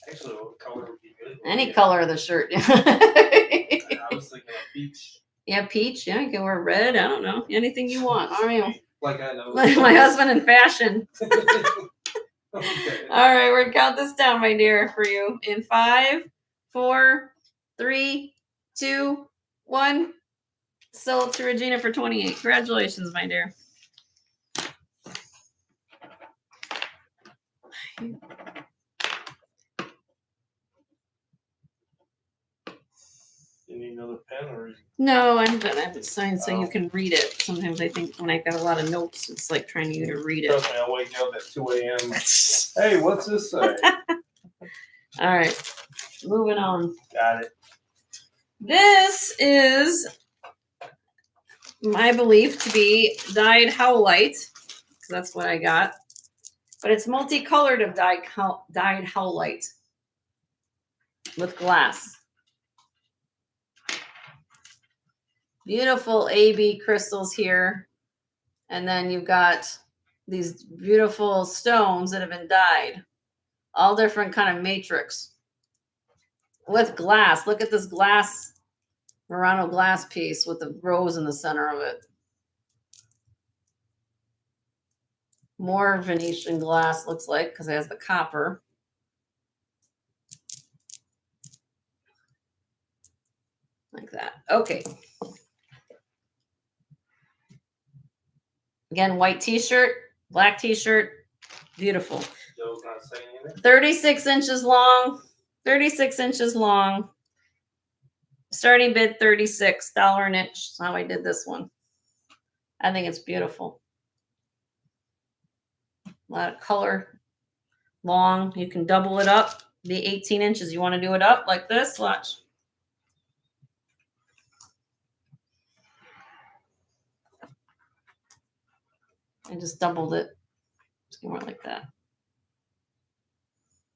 Actually, what color would be good? Any color of the shirt. I was thinking of peach. Yeah, peach. Yeah, you can wear red. I don't know. Anything you want. I don't know. Like I know. My husband in fashion. Okay. All right, we're gonna count this down, my dear, for you. In 5, 4, 3, 2, 1. Sold to Regina for 28. Congratulations, my dear. You need another pen or? No, I'm done. I have it signed so you can read it. Sometimes I think when I got a lot of notes, it's like trying to get you to read it. Trust me, I'll wake you up at 2 a.m. Hey, what's this say? All right, moving on. Got it. This is my belief to be dyed howlite, because that's what I got. But it's multicolored of dyed howlite with glass. Beautiful AB crystals here. And then you've got these beautiful stones that have been dyed. All different kind of matrix. With glass. Look at this glass, Murano glass piece with the rose in the center of it. More Venetian glass, looks like, because it has the copper. Like that. Okay. Again, white t-shirt, black t-shirt. Beautiful. Joe's not saying anything. 36 inches long. 36 inches long. Starting bid $36 an inch. That's how I did this one. I think it's beautiful. A lot of color. Long. You can double it up. Be 18 inches. You want to do it up like this? Watch. I just doubled it. Just more like that.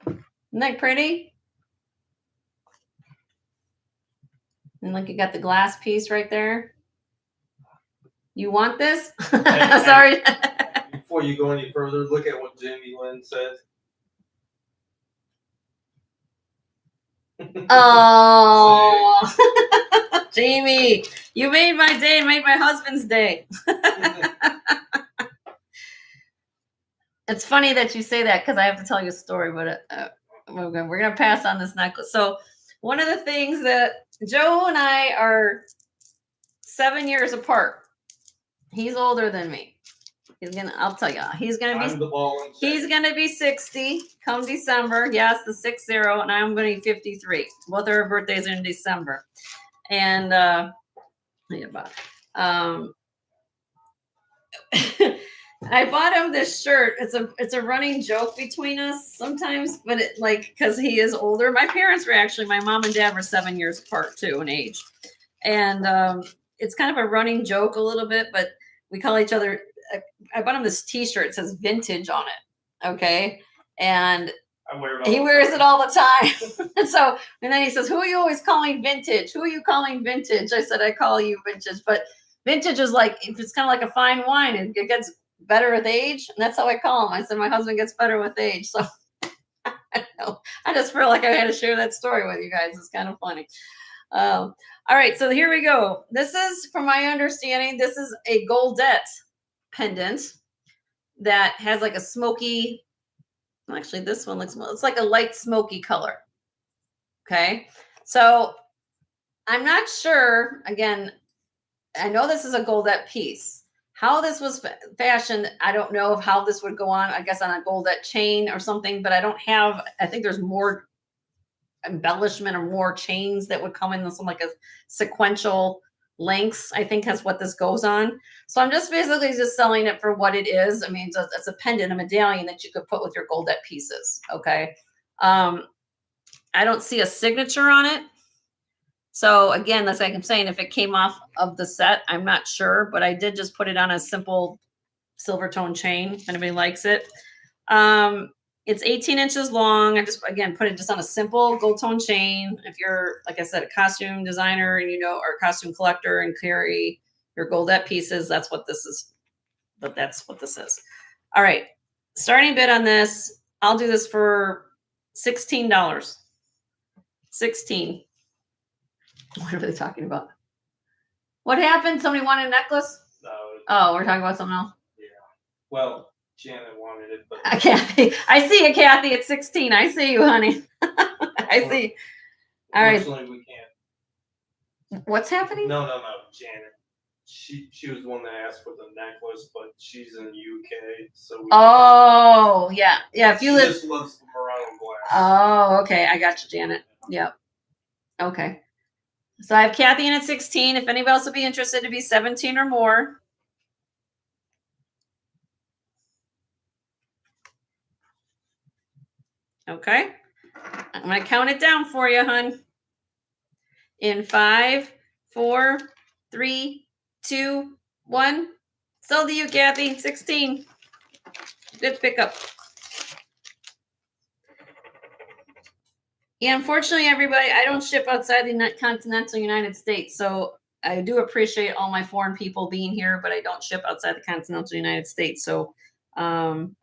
Isn't that pretty? And look, you got the glass piece right there. You want this? Sorry. Before you go any further, look at what Jamie Lynn says. Oh, Jamie, you made my day and made my husband's day. It's funny that you say that because I have to tell you a story, but we're going to pass on this necklace. So one of the things that Joe and I are 7 years apart. He's older than me. I'll tell you, he's gonna be 60 come December. Yes, the 60, and I'm gonna be 53. Both our birthdays are in December. And I bought him this shirt. It's a running joke between us sometimes, but because he is older. My parents were actually, my mom and dad were 7 years apart too in age. And it's kind of a running joke a little bit, but we call each other. I bought him this T-shirt. It says vintage on it. Okay. And he wears it all the time. and then he says, who are you always calling vintage? Who are you calling vintage? I said, I call you vintage. But vintage is it's kind of like a fine wine. And it gets better with age. And that's how I call him. I said, my husband gets better with age. So I don't know. I just feel like I had to share that story with you guys. It's kind of funny. All right. So here we go. This is, from my understanding, this is a goldette pendant that has like a smoky, actually this one looks, it's like a light smoky color. Okay. So I'm not sure, again, I know this is a goldette piece. How this was fashioned, I don't know of how this would go on, I guess on a goldette chain or something, but I think there's more embellishment or more chains that would come in some like a sequential lengths, I think that's what this goes on. So I'm just basically just selling it for what it is. I mean, it's a pendant, a medallion that you could put with your goldette pieces. Okay. I don't see a signature on it. So again, that's like I'm saying, if it came off of the set, I'm not sure, but I did just put it on a simple silver tone chain if anybody likes it. It's 18 inches long. I just, again, put it just on a simple gold tone chain. If you're, like I said, a costume designer and or a costume collector and carry your goldette pieces, that's what this is. But that's what this is. All right. Starting bid on this, I'll do this for $16. 16. What are they talking about? What happened? Somebody wanted a necklace? No. Oh, we're talking about something else? Yeah. Well, Janet wanted it, but Kathy. I see you, Kathy, at 16. I see you, honey. I see. All right. unfortunately we can't. What's happening? No, Janet. She was the one that asked for the necklace, but she's in the UK, so we Oh, yeah. Yeah, if you she live. just loves the Morano glass. Oh, okay. I got you, Janet. Yep. Okay. So I have Kathy in at 16. If anybody else would be interested to be 17 or more. Okay. I'm going to count it down for you, hon. In 5, 4, 3, 2, 1. Sold to you, Kathy. 16. Good pickup. Yeah, unfortunately, everybody, I don't ship outside the continental United States. So I do appreciate all my foreign people being here, but I don't ship outside the continental United States. So hope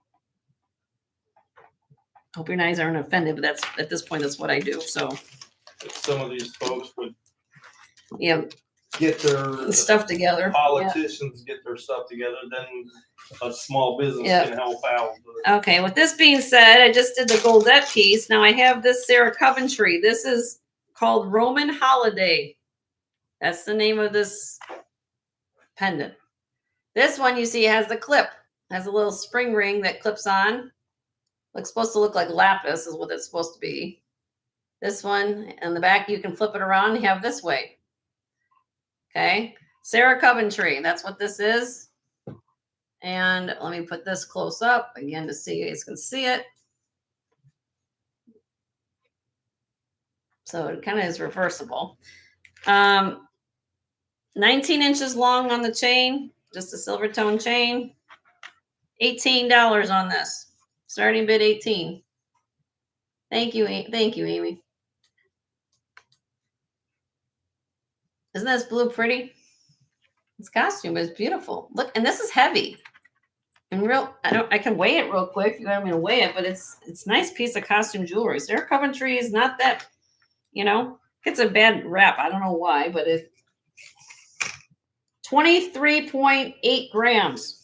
your guys aren't offended, but that's at this point, that's what I do. So If some of these folks would yeah, get their stuff together. politicians get their stuff together, then a small business Yeah. can help out. Okay, with this being said, I just did the Goldette piece. Now I have this Sarah Coventry. This is called Roman Holiday. That's the name of this pendant. This one you see has the clip. Has a little spring ring that clips on. Looks supposed to look like lapis is what it's supposed to be. This one in the back, you can flip it around and have this way. Okay, Sarah Coventry. That's what this is. And let me put this close up again to see you guys can see it. So it kind of is reversible. 19 inches long on the chain, just a silver tone chain. $18 on this. Starting bid 18. Thank you, Amy. Isn't this blue pretty? This costume is beautiful. Look, and this is heavy. And I can weigh it real quick if you want me to weigh it, but it's nice piece of costume jewelry. Sarah Coventry is not that, it's a bad rap. I don't know why, but it's 23.8 grams.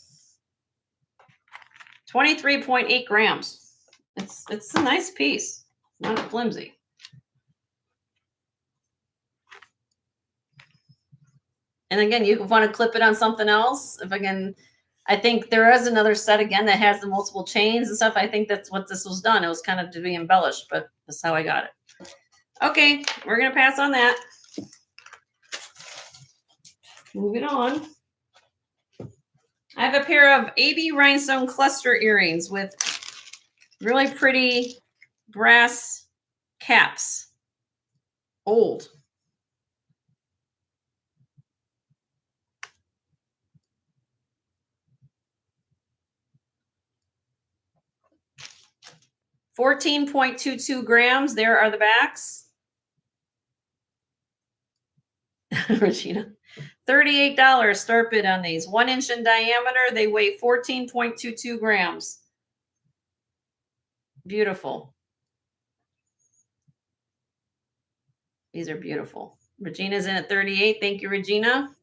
23.8 grams. It's a nice piece. Not flimsy. And again, you want to clip it on something else. I think there is another set again that has the multiple chains and stuff. I think that's what this was done. It was kind of to be embellished, but that's how I got it. Okay, we're going to pass on that. Moving on. I have a pair of AB rhinestone cluster earrings with really pretty brass caps. Old. $14.22 grams. There are the backs. Regina. $38 start bid on these. 1 inch in diameter. They weigh 14.22 grams. Beautiful. These are beautiful. Regina's in at 38. Thank you, Regina.